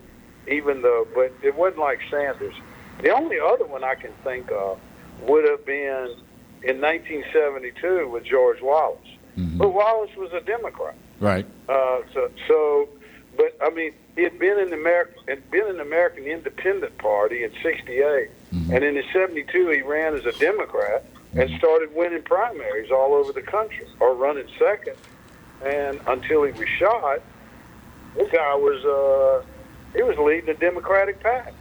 even though, but it wasn't like Sanders. The only other one I can think of would have been in 1972 with George Wallace. But Wallace was a Democrat. Right. But I mean, he had been in the American Independent Party in '68, and in '72 he ran as a Democrat and started winning primaries all over the country, or running second, and until he was shot, this guy was he was leading the Democratic pack.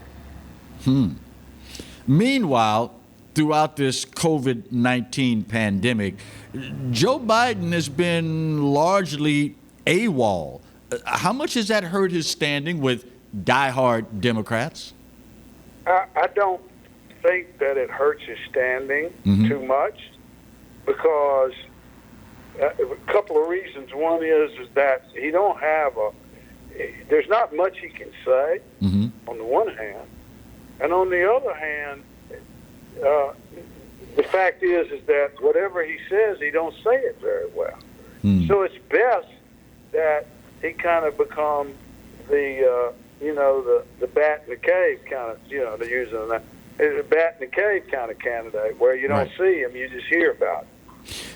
Meanwhile, throughout this COVID-19 pandemic, Joe Biden has been largely AWOL. How much has that hurt his standing with diehard Democrats? I don't think that it hurts his standing too much, because a couple of reasons. One is that he don't have there's not much he can say on the one hand, and on the other hand, the fact is that whatever he says, he don't say it very well. So it's best that he kind of become the the bat in the cave kind of, to use that, the bat in the cave kind of candidate, where you don't see him, you just hear about it.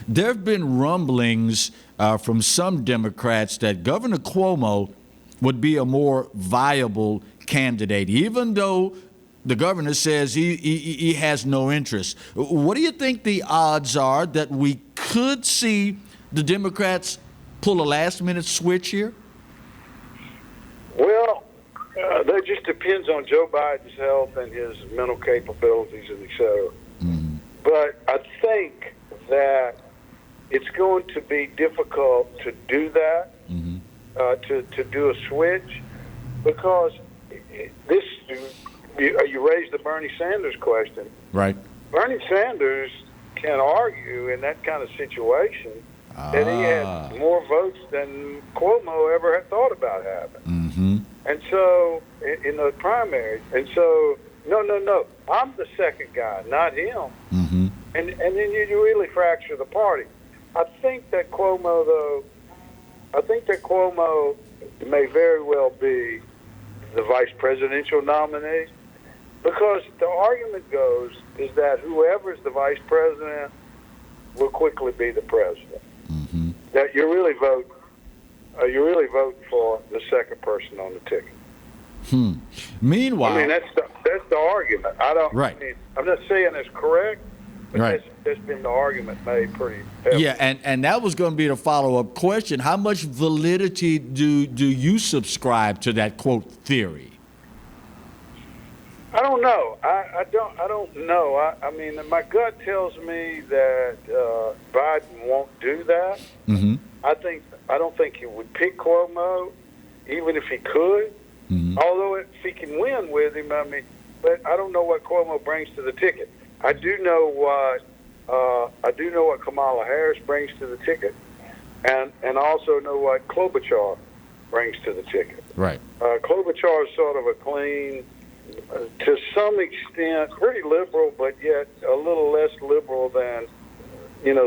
There have been rumblings from some Democrats that Governor Cuomo would be a more viable candidate, even though the governor says he has no interest. What do you think the odds are that we could see the Democrats pull a last-minute switch here? Well, that just depends on Joe Biden's health and his mental capabilities and et cetera. But I think that it's going to be difficult to do that, to do a switch, because this, you raised the Bernie Sanders question. Right. Bernie Sanders can argue in that kind of situation that he had more votes than Cuomo ever had thought about having. And so, in the primaries, and so, no, I'm the second guy, not him. And then you really fracture the party. I think that Cuomo may very well be the vice presidential nominee, because the argument goes is that whoever's the vice president will quickly be the president. That you really vote for the second person on the ticket. Meanwhile, I mean, that's the argument. I mean, I'm not saying it's correct, but that's been the argument made pretty heavily. Yeah, and that was going to be the follow-up question. How much validity do you subscribe to that, quote, theory? I don't know. I don't know. I mean, my gut tells me that Biden won't do that. I don't think he would pick Cuomo, even if he could. Although if he can win with him, I mean, but I don't know what Cuomo brings to the ticket. I do know what Kamala Harris brings to the ticket, and also know what Klobuchar brings to the ticket. Right. Klobuchar is sort of a clean, to some extent, pretty liberal, but yet a little less liberal than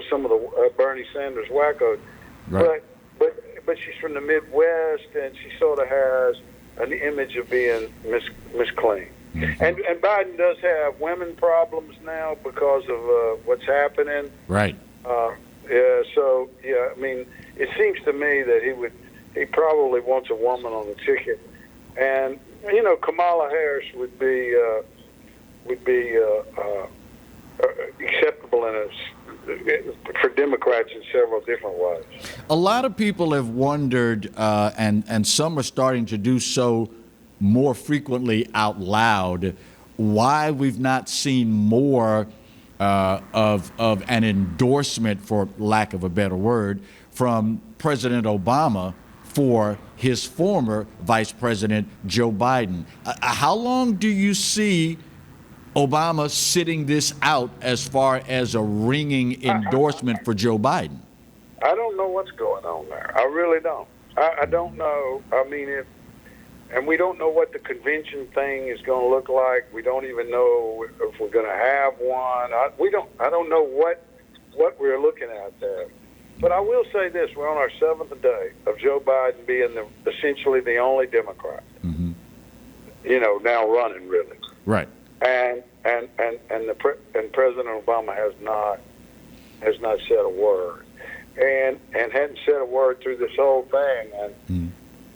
some of the Bernie Sanders wackos. Right. But she's from the Midwest, and she sort of has an image of being Miss Clean. And Biden does have women problems now because of what's happening. Right. So I mean, it seems to me that he probably wants a woman on the ticket, and Kamala Harris would be acceptable for Democrats in several different ways. A lot of people have wondered, and some are starting to do so more frequently out loud, why we've not seen more of an endorsement, for lack of a better word, from President Obama for his former Vice President Joe Biden. How long do you see Obama sitting this out as far as a ringing endorsement for Joe Biden? I don't know what's going on there. I really don't. I don't know. I mean, and we don't know what the convention thing is going to look like. We don't even know if we're going to have one. I don't know what we're looking at there. But I will say this: we're on our 7th day of Joe Biden being essentially the only Democrat. Now running really. Right. And President Obama has not said a word. and hadn't said a word through this whole thing. And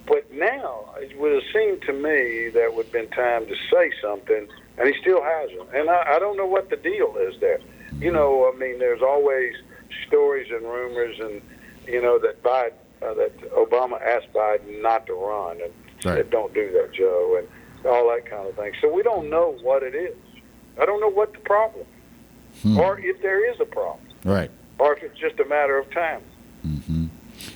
but now it would have seemed to me that would have been time to say something, and he still hasn't. And I don't know what the deal is there. You know, I mean, there's always stories and rumors, and you know that that Obama asked Biden not to run, and said, "Don't do that, Joe," and all that kind of thing. So we don't know what it is. I don't know what the problem is, or if there is a problem, Right. or if it's just a matter of time.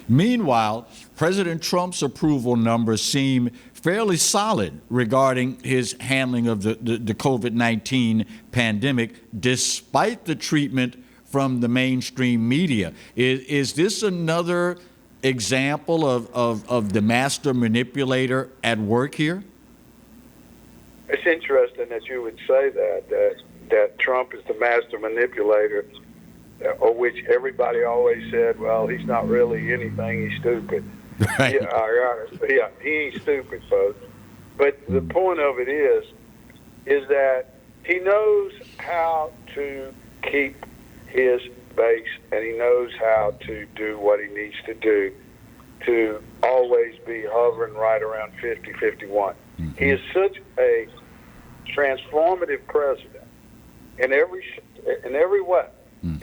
Meanwhile, President Trump's approval numbers seem fairly solid regarding his handling of the COVID-19 pandemic, despite the treatment from the mainstream media. Is this another example of the master manipulator at work here? It's interesting that you would say that Trump is the master manipulator, of which everybody always said, well, he's not really anything, he's stupid. Right. Yeah, he ain't stupid, folks. But the point of it is that he knows how to keep his base, and he knows how to do what he needs to do to always be hovering right around 50, 51. He is such a transformative president in every way.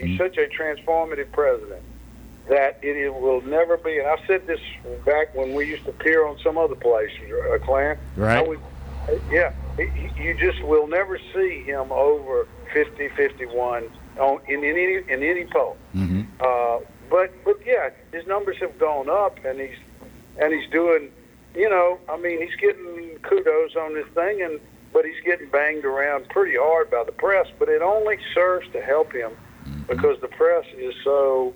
He's such a transformative president that it will never be, and I said this back when we used to appear on some other place, Clarence. Right. You just will never see him over 50, 51 in any poll. But yeah, his numbers have gone up, and he's doing, you know, I mean, he's getting kudos on this thing, but he's getting banged around pretty hard by the press. But it only serves to help him because the press is so.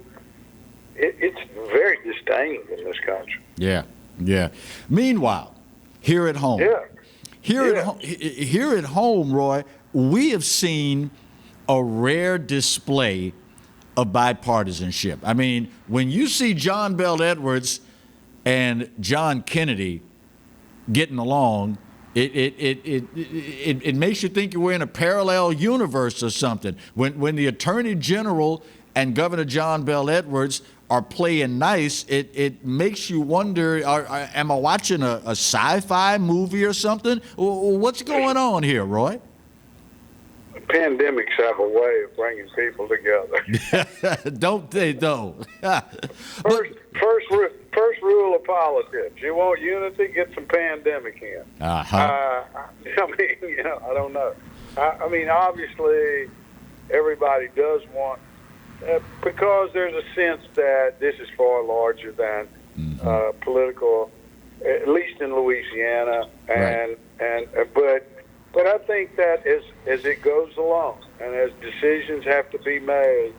It's very disdained in this country. Yeah. Meanwhile, here at home, here at home, Roy, we have seen a rare display of bipartisanship. I mean, when you see John Bel Edwards and John Kennedy getting along, it makes you think you're in a parallel universe or something. When the Attorney General and Governor John Bel Edwards are playing nice, it makes you wonder, am I watching a sci-fi movie or something? What's going on here, Roy? Pandemics have a way of bringing people together. Don't they, though? First rule of politics: you want unity, get some pandemic in. I mean, you know, I don't know. I mean, obviously, everybody does want, because there's a sense that this is far larger than political, at least in Louisiana, but I think that as it goes along and as decisions have to be made,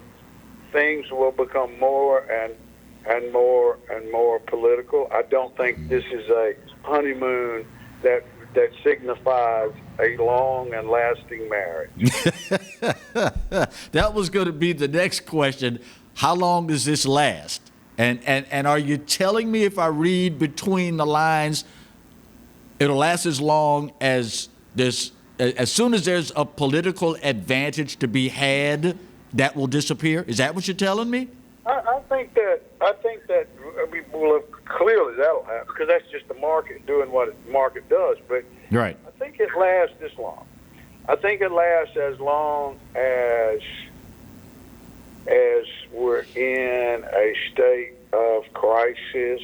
things will become more and more political. I don't think this is a honeymoon that signifies a long and lasting marriage. That was going to be the next question. How long does this last? And are you telling me, if I read between the lines, it'll last as long as as soon as there's a political advantage to be had, that will disappear? Is that what you're telling me? I think that I mean, well, clearly that'll happen because that's just the market doing what the market does. But right. I think it lasts this long. I think it lasts as long as we're in a state of crisis,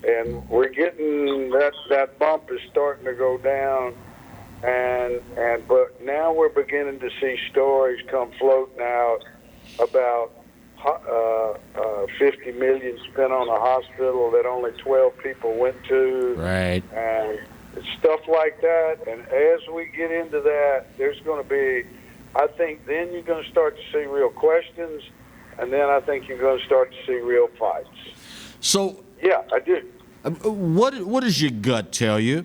and we're getting that bump is starting to go down, but now we're beginning to see stories come floating out about 50 million spent on a hospital that only 12 people went to, right, and stuff like that. And as we get into that, there's going to be, I think, then you're going to start to see real questions, and then I think you're going to start to see real fights. So, yeah, I do. What does your gut tell you?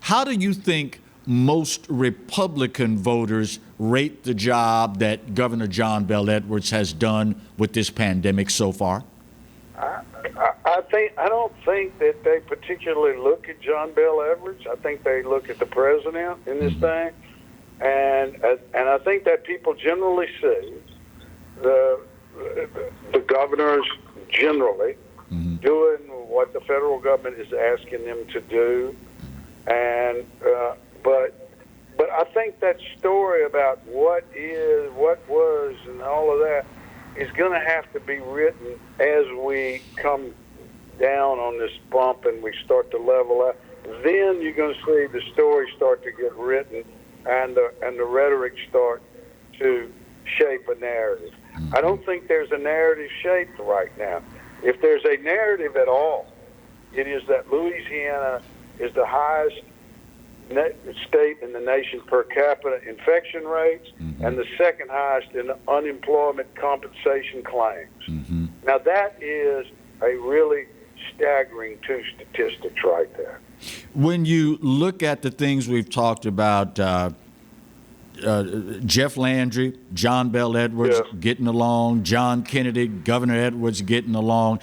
How do you think most Republican voters rate the job that Governor John Bel Edwards has done with this pandemic so far? I don't think that they particularly look at John Bel Edwards. I think they look at the president in this thing, and I think that people generally see the governor's generally, doing what the federal government is asking them to do, and but I think that story about what is, what was, and all of that is going to have to be written as we come down on this bump and we start to level out. Then you're going to see the story start to get written, and the rhetoric start to shape a narrative. I don't think there's a narrative shaped right now. If there's a narrative at all, it is that Louisiana is the highest state in the nation per capita infection rates and the second highest in unemployment compensation claims. Now that is a really staggering two statistics right there. When you look at the things we've talked about, Jeff Landry, John Bell Edwards getting along, John Kennedy, Governor Edwards getting along.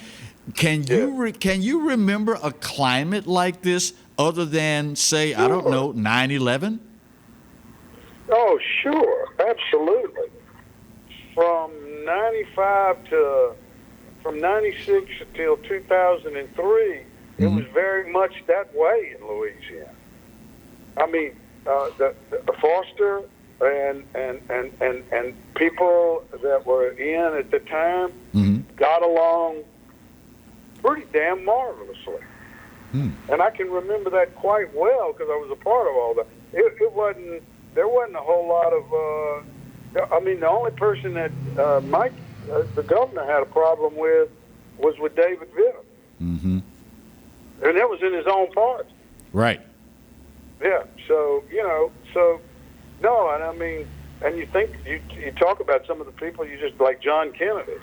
Can you remember a climate like this other than, say, I don't know, 9/11? Oh, sure, absolutely. From 96 until 2003, it was very much that way in Louisiana. I mean, the Foster and people that were in at the time got along pretty damn marvelously. And I can remember that quite well because I was a part of all that. There wasn't a whole lot of, I mean, the only person that the governor had a problem with was with David Vittum. And that was in his own party. Right. Yeah, so, no, and I mean, and you think, you talk about some of the people, you just, like John Kennedy.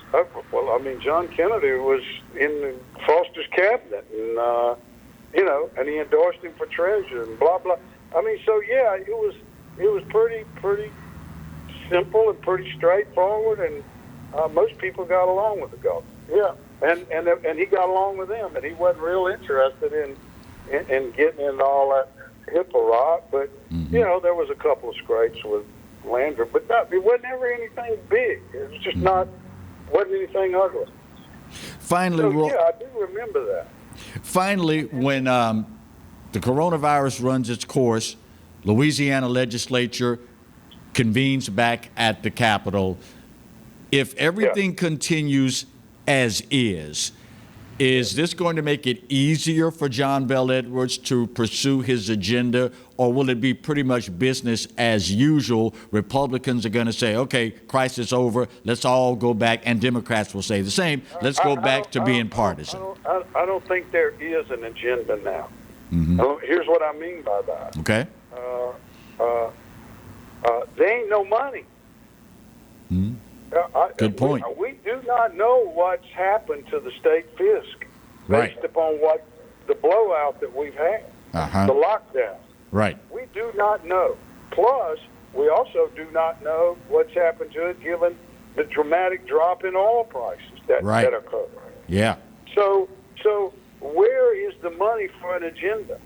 Well, I mean, John Kennedy was in Foster's cabinet, and, and he endorsed him for treasurer and blah, blah. I mean, so, yeah, it was pretty simple and pretty straightforward, and most people got along with the governor. Yeah, and he got along with them, and he wasn't real interested in getting into all that HIPAA rot, but, there was a couple of scrapes with Landry, but it wasn't ever anything big. It was just wasn't anything ugly. Finally, so, yeah, I do remember that. Finally, when the coronavirus runs its course, Louisiana legislature convenes back at the Capitol. If everything continues as is this going to make it easier for John Bell Edwards to pursue his agenda, or will it be pretty much business as usual? Republicans are going to say, okay, crisis over, let's all go back, and Democrats will say the same, let's go back to being partisan. I don't think there is an agenda now. Here's what I mean by that. Okay. There ain't no money. Good point. We do not know what's happened to the state fisc based upon what the blowout that we've had, the lockdown. Right. We do not know. Plus, we also do not know what's happened to it given the dramatic drop in oil prices that occurred. Yeah. So where is the money for an agenda?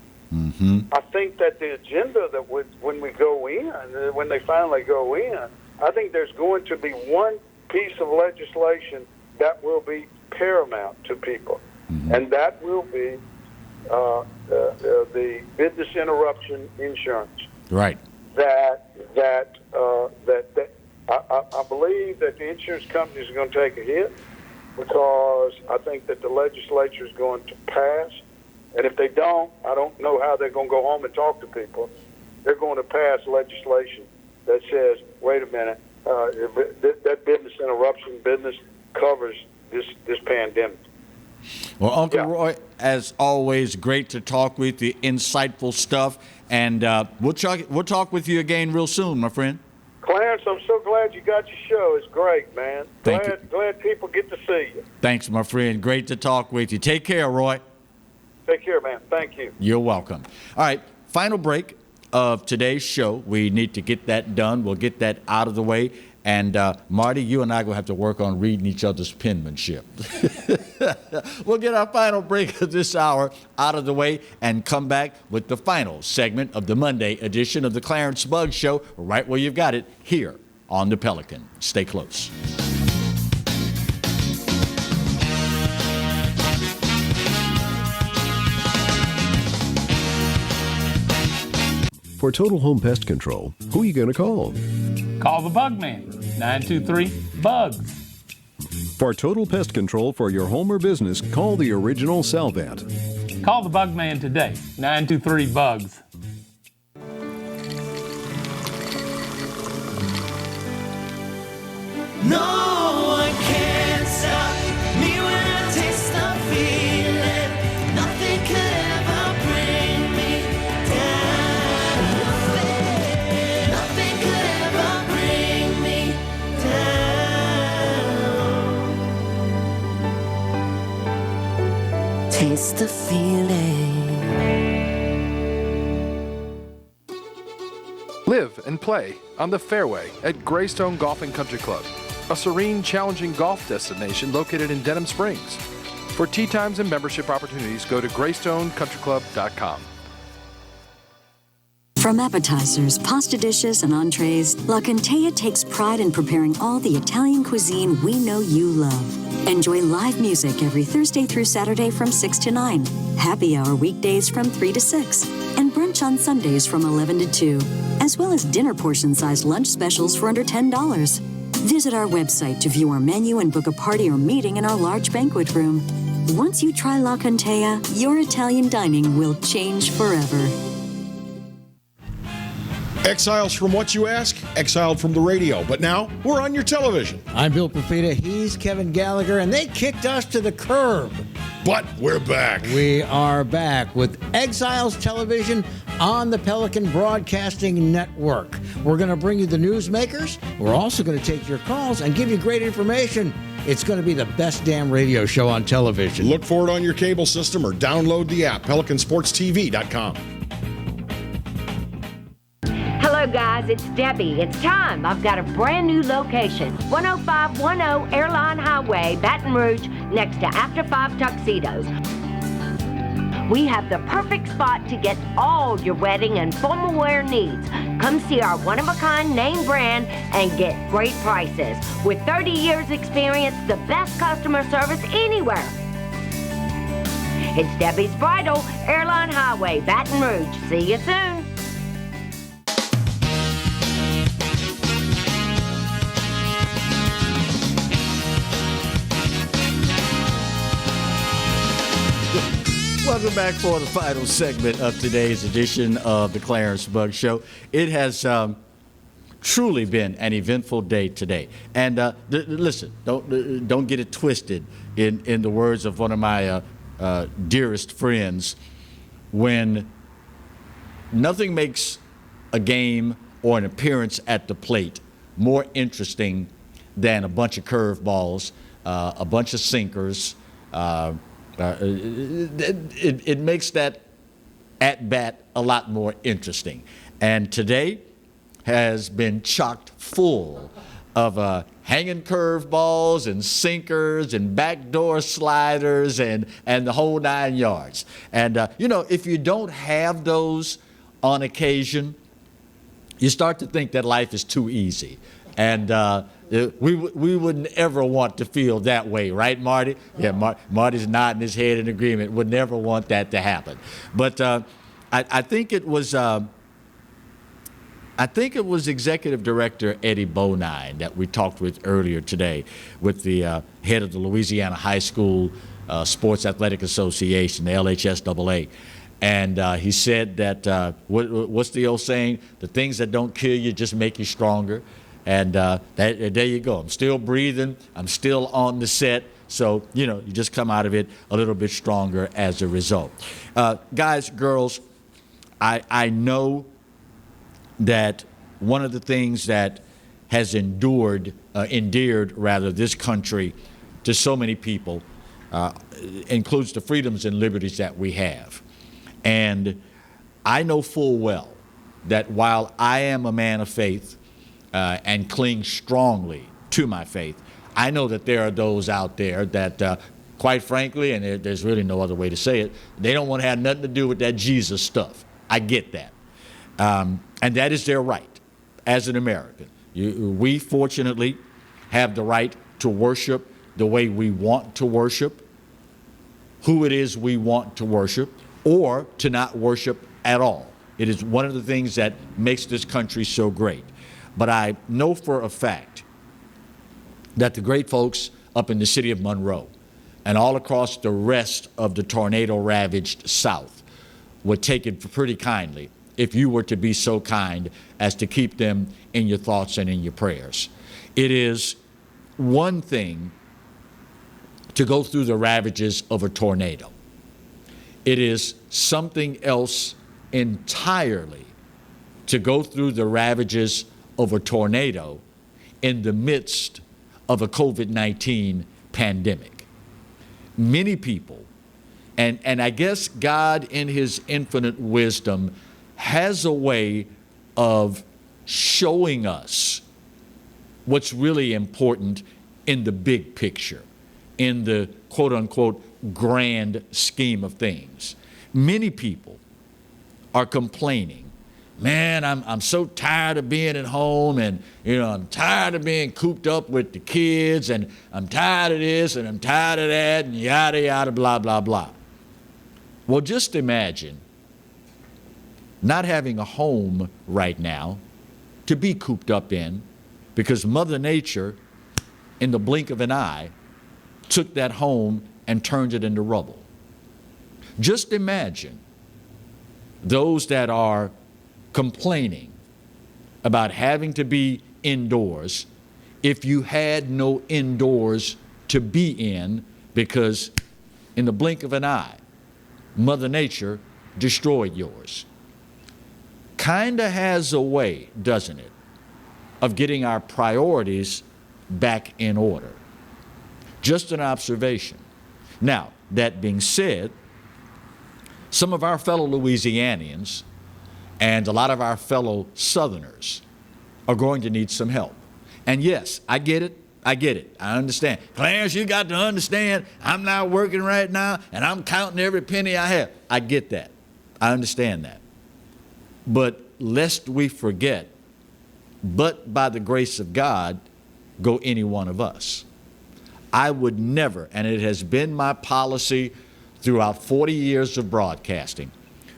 I think that the agenda that when we go in, when they finally go in, I think there's going to be one piece of legislation that will be paramount to people, and that will be the business interruption insurance. Right. I believe that the insurance companies are going to take a hit because I think that the legislature is going to pass, and if they don't, I don't know how they're going to go home and talk to people. They're going to pass legislation that says, wait a minute, that business interruption business covers this pandemic. Well, Uncle Roy, as always, great to talk with you. Insightful stuff, and we'll talk with you again real soon, my friend. Clarence, I'm so glad you got your show. It's great, man. Thank you. Glad people get to see you. Thanks, my friend. Great to talk with you. Take care, Roy. Take care, man. Thank you. You're welcome. All right, final break of today's show. We need to get that done. We'll get that out of the way. And Marty, you and I will have to work on reading each other's penmanship. We'll get our final break of this hour out of the way and come back with the final segment of the Monday edition of the Clarence Bugg Show, right where you've got it, here on the Pelican. Stay close. For total home pest control, who are you going to call? Call the Bug Man, 923-BUGS. For total pest control for your home or business, call the original Salvant. Call the Bug Man today, 923-BUGS. No one can stop me when I taste the feeling. Nothing could ever bring me down. Nothing could ever bring me down. Taste the feeling. Live and play on the fairway at Greystone Golf and Country Club, a serene, challenging golf destination located in Denham Springs. For tee times and membership opportunities, go to GreysstoneCountryClub.com. From appetizers, pasta dishes, and entrees, La Contea takes pride in preparing all the Italian cuisine we know you love. Enjoy live music every Thursday through Saturday from 6 to 9, happy hour weekdays from 3 to 6, and brunch on Sundays from 11 to 2, as well as dinner portion-sized lunch specials for under $10. Visit our website to view our menu and book a party or meeting in our large banquet room. Once you try La Contea, your Italian dining will change forever. Exiles from what you ask? Exiled from the radio. But now, we're on your television. I'm Bill Profita, he's Kevin Gallagher, and they kicked us to the curb. But we're back. We are back with Exiles Television on the Pelican Broadcasting Network. We're going to bring you the newsmakers. We're also going to take your calls and give you great information. It's going to be the best damn radio show on television. Look for it on your cable system or download the app, PelicanSportsTV.com. Hello, guys. It's Debbie. It's time. I've got a brand new location. 10510 Airline Highway, Baton Rouge, next to After 5 Tuxedos. We have the perfect spot to get all your wedding and formal wear needs. Come see our one-of-a-kind name brand and get great prices. With 30 years experience, the best customer service anywhere. It's Debbie's Bridal, Airline Highway, Baton Rouge. See you soon. Welcome back for the final segment of today's edition of the Clarence Bug Show. It has truly been an eventful day today. And listen, don't get it twisted in the words of one of my dearest friends. When nothing makes a game or an appearance at the plate more interesting than a bunch of curveballs, a bunch of sinkers, it makes that at-bat a lot more interesting. And today has been chocked full of hanging curveballs and sinkers and backdoor sliders and the whole 9 yards. And, if you don't have those on occasion, you start to think that life is too easy. And we wouldn't ever want to feel that way, right, Marty? Yeah, Marty's nodding his head in agreement. Would never want that to happen. But I think it was Executive Director Eddie Bonine that we talked with earlier today, with the head of the Louisiana High School Sports Athletic Association, the LHSAA. And he said that, what's the old saying? The things that don't kill you just make you stronger. And there you go. I'm still breathing. I'm still on the set. So, you just come out of it a little bit stronger as a result. Guys, girls, I know that one of the things that has endeared this country to so many people includes the freedoms and liberties that we have. And I know full well that while I am a man of faith, and cling strongly to my faith, I know that there are those out there that, quite frankly, and there's really no other way to say it, they don't want to have nothing to do with that Jesus stuff. I get that. And that is their right as an American. We fortunately have the right to worship the way we want to worship, who it is we want to worship, or to not worship at all. It is one of the things that makes this country so great. But I know for a fact that the great folks up in the city of Monroe and all across the rest of the tornado-ravaged South would take it pretty kindly if you were to be so kind as to keep them in your thoughts and in your prayers. It is one thing to go through the ravages of a tornado. It is something else entirely to go through the ravages of a tornado in the midst of a COVID-19 pandemic. Many people, and I guess God in his infinite wisdom has a way of showing us what's really important in the big picture, in the quote unquote grand scheme of things. Many people are complaining, man, I'm so tired of being at home, and I'm tired of being cooped up with the kids, and I'm tired of this and I'm tired of that, and yada yada blah blah blah. Well, just imagine not having a home right now to be cooped up in, because Mother Nature, in the blink of an eye, took that home and turned it into rubble. Just imagine those that are complaining about having to be indoors if you had no indoors to be in, because in the blink of an eye, Mother Nature destroyed yours. Kinda has a way, doesn't it, of getting our priorities back in order. Just an observation. Now, that being said, some of our fellow Louisianians and a lot of our fellow Southerners are going to need some help. And yes, I get it. I understand. Clarence, you got to understand, I'm not working right now and I'm counting every penny I have. I get that. I understand that. But lest we forget, but by the grace of God, go any one of us. I would never, and it has been my policy throughout 40 years of broadcasting,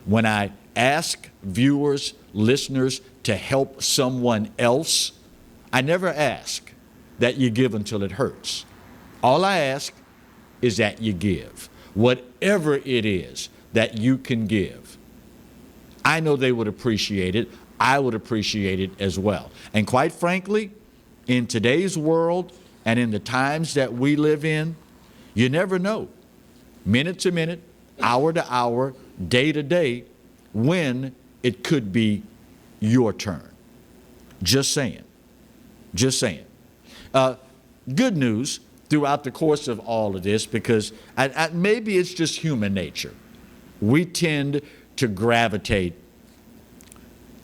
when I ask viewers, listeners to help someone else, I never ask that you give until it hurts. All I ask is that you give. Whatever it is that you can give. I know they would appreciate it. I would appreciate it as well. And quite frankly, in today's world and in the times that we live in, you never know, minute to minute, hour to hour, day to day, when it could be your turn. Just saying. Just saying. Good news throughout the course of all of this, because maybe it's just human nature. We tend to gravitate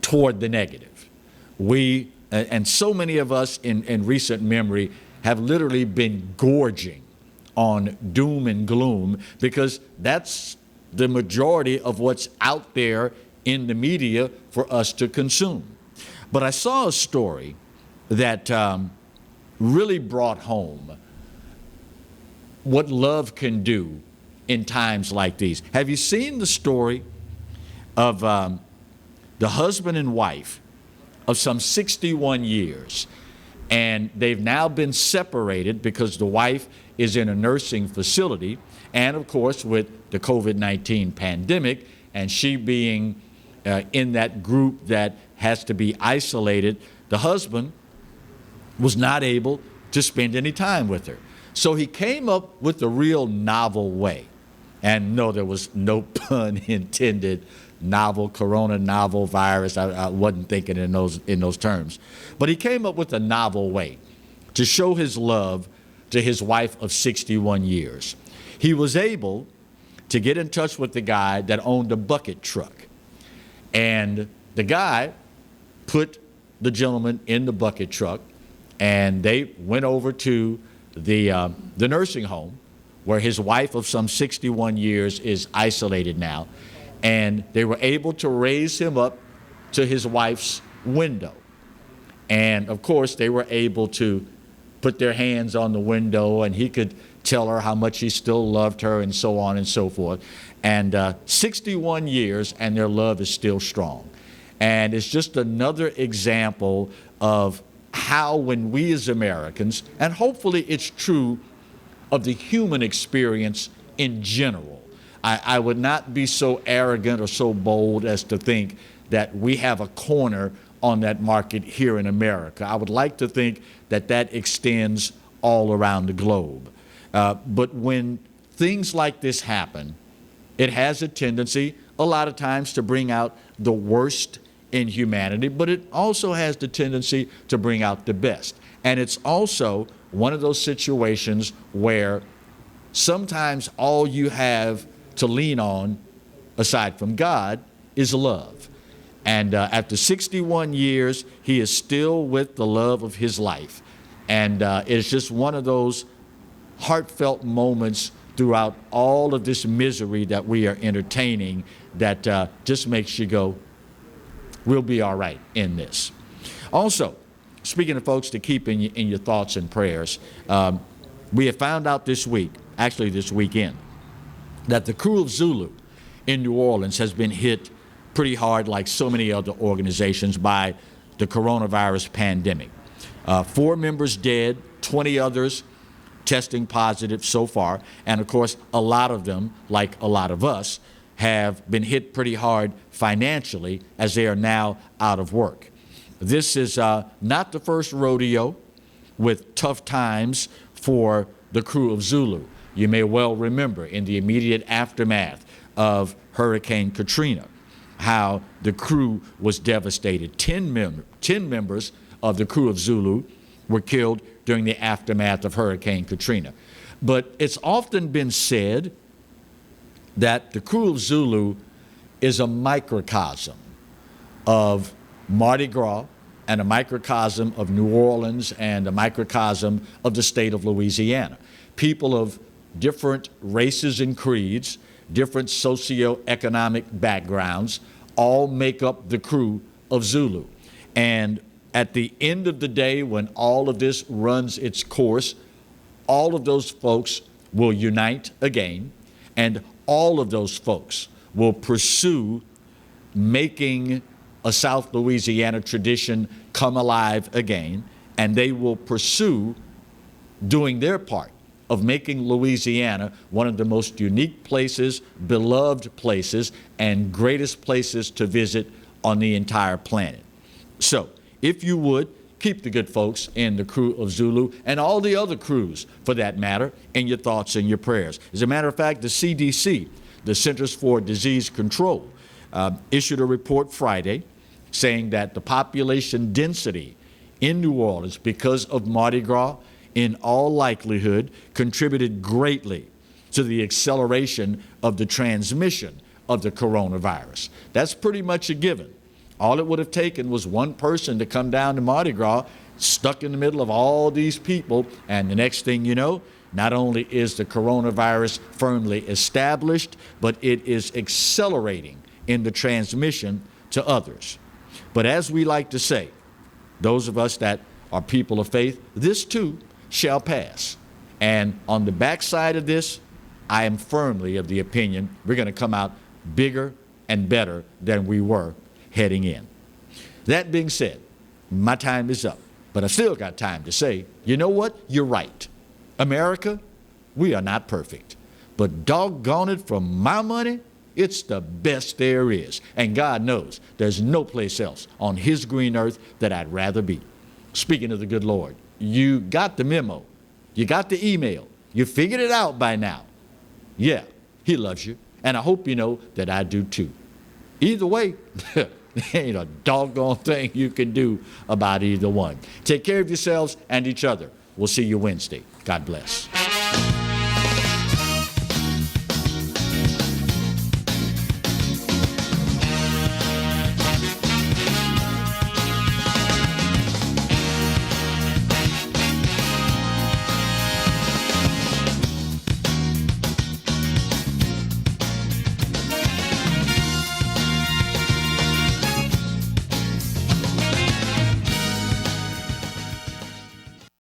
toward the negative. We, and so many of us in recent memory, have literally been gorging on doom and gloom, because that's the majority of what's out there in the media for us to consume. But I saw a story that really brought home what love can do in times like these. Have you seen the story of the husband and wife of some 61 years? And they've now been separated because the wife is in a nursing facility, and of course with the COVID-19 pandemic, and she being in that group that has to be isolated, the husband was not able to spend any time with her. So he came up with a real novel way. And no, there was no pun intended. Novel corona, novel virus. I wasn't thinking in those terms. But he came up with a novel way to show his love to his wife of 61 years. He was able to get in touch with the guy that owned a bucket truck. And the guy put the gentleman in the bucket truck, and they went over to the nursing home where his wife of some 61 years is isolated now. And they were able to raise him up to his wife's window. And of course, they were able to put their hands on the window, and he could tell her how much he still loved her, and so on and so forth. And 61 years, and their love is still strong. And it's just another example of how, when we as Americans, and hopefully it's true of the human experience in general, I would not be so arrogant or so bold as to think that we have a corner on that market here in America. I would like to think that that extends all around the globe. But when things like this happen, it has a tendency a lot of times to bring out the worst in humanity, but it also has the tendency to bring out the best. And it's also one of those situations where sometimes all you have to lean on, aside from God, is love. And after 61 years, he is still with the love of his life. And it's just one of those heartfelt moments throughout all of this misery that we are entertaining that just makes you go, we'll be all right in this. Also, speaking of folks to keep in your thoughts and prayers, we have found out this week, actually this weekend, that the crew of Zulu in New Orleans has been hit pretty hard, like so many other organizations, by the coronavirus pandemic. 4 members dead, 20 others testing positive so far, and of course a lot of them, like a lot of us, have been hit pretty hard financially as they are now out of work. This is not the first rodeo with tough times for the crew of Zulu. You may well remember in the immediate aftermath of Hurricane Katrina, how the crew was devastated. 10 members of the crew of Zulu were killed during the aftermath of Hurricane Katrina. But it's often been said that the crew of Zulu is a microcosm of Mardi Gras and a microcosm of New Orleans and a microcosm of the state of Louisiana. People of different races and creeds, different socioeconomic backgrounds, all make up the crew of Zulu. And at the end of the day, when all of this runs its course, all of those folks will unite again, and all of those folks will pursue making a South Louisiana tradition come alive again, and they will pursue doing their part of making Louisiana one of the most unique places, beloved places, and greatest places to visit on the entire planet. So, if you would, keep the good folks in the crew of Zulu and all the other crews, for that matter, in your thoughts and your prayers. As a matter of fact, the CDC, the Centers for Disease Control, issued a report Friday saying that the population density in New Orleans, because of Mardi Gras, in all likelihood, contributed greatly to the acceleration of the transmission of the coronavirus. That's pretty much a given. All it would have taken was one person to come down to Mardi Gras, stuck in the middle of all these people, and the next thing you know, not only is the coronavirus firmly established, but it is accelerating in the transmission to others. But as we like to say, those of us that are people of faith, this too shall pass. And on the backside of this, I am firmly of the opinion we're going to come out bigger and better than we were heading in. That being said, my time is up, but I still got time to say, you know what? You're right. America, we are not perfect, but doggone it, for my money, it's the best there is. And God knows there's no place else on his green earth that I'd rather be. Speaking of the good Lord, you got the memo. You got the email. You figured it out by now. Yeah, he loves you. And I hope you know that I do too. Either way, there ain't a doggone thing you can do about either one. Take care of yourselves and each other. We'll see you Wednesday. God bless.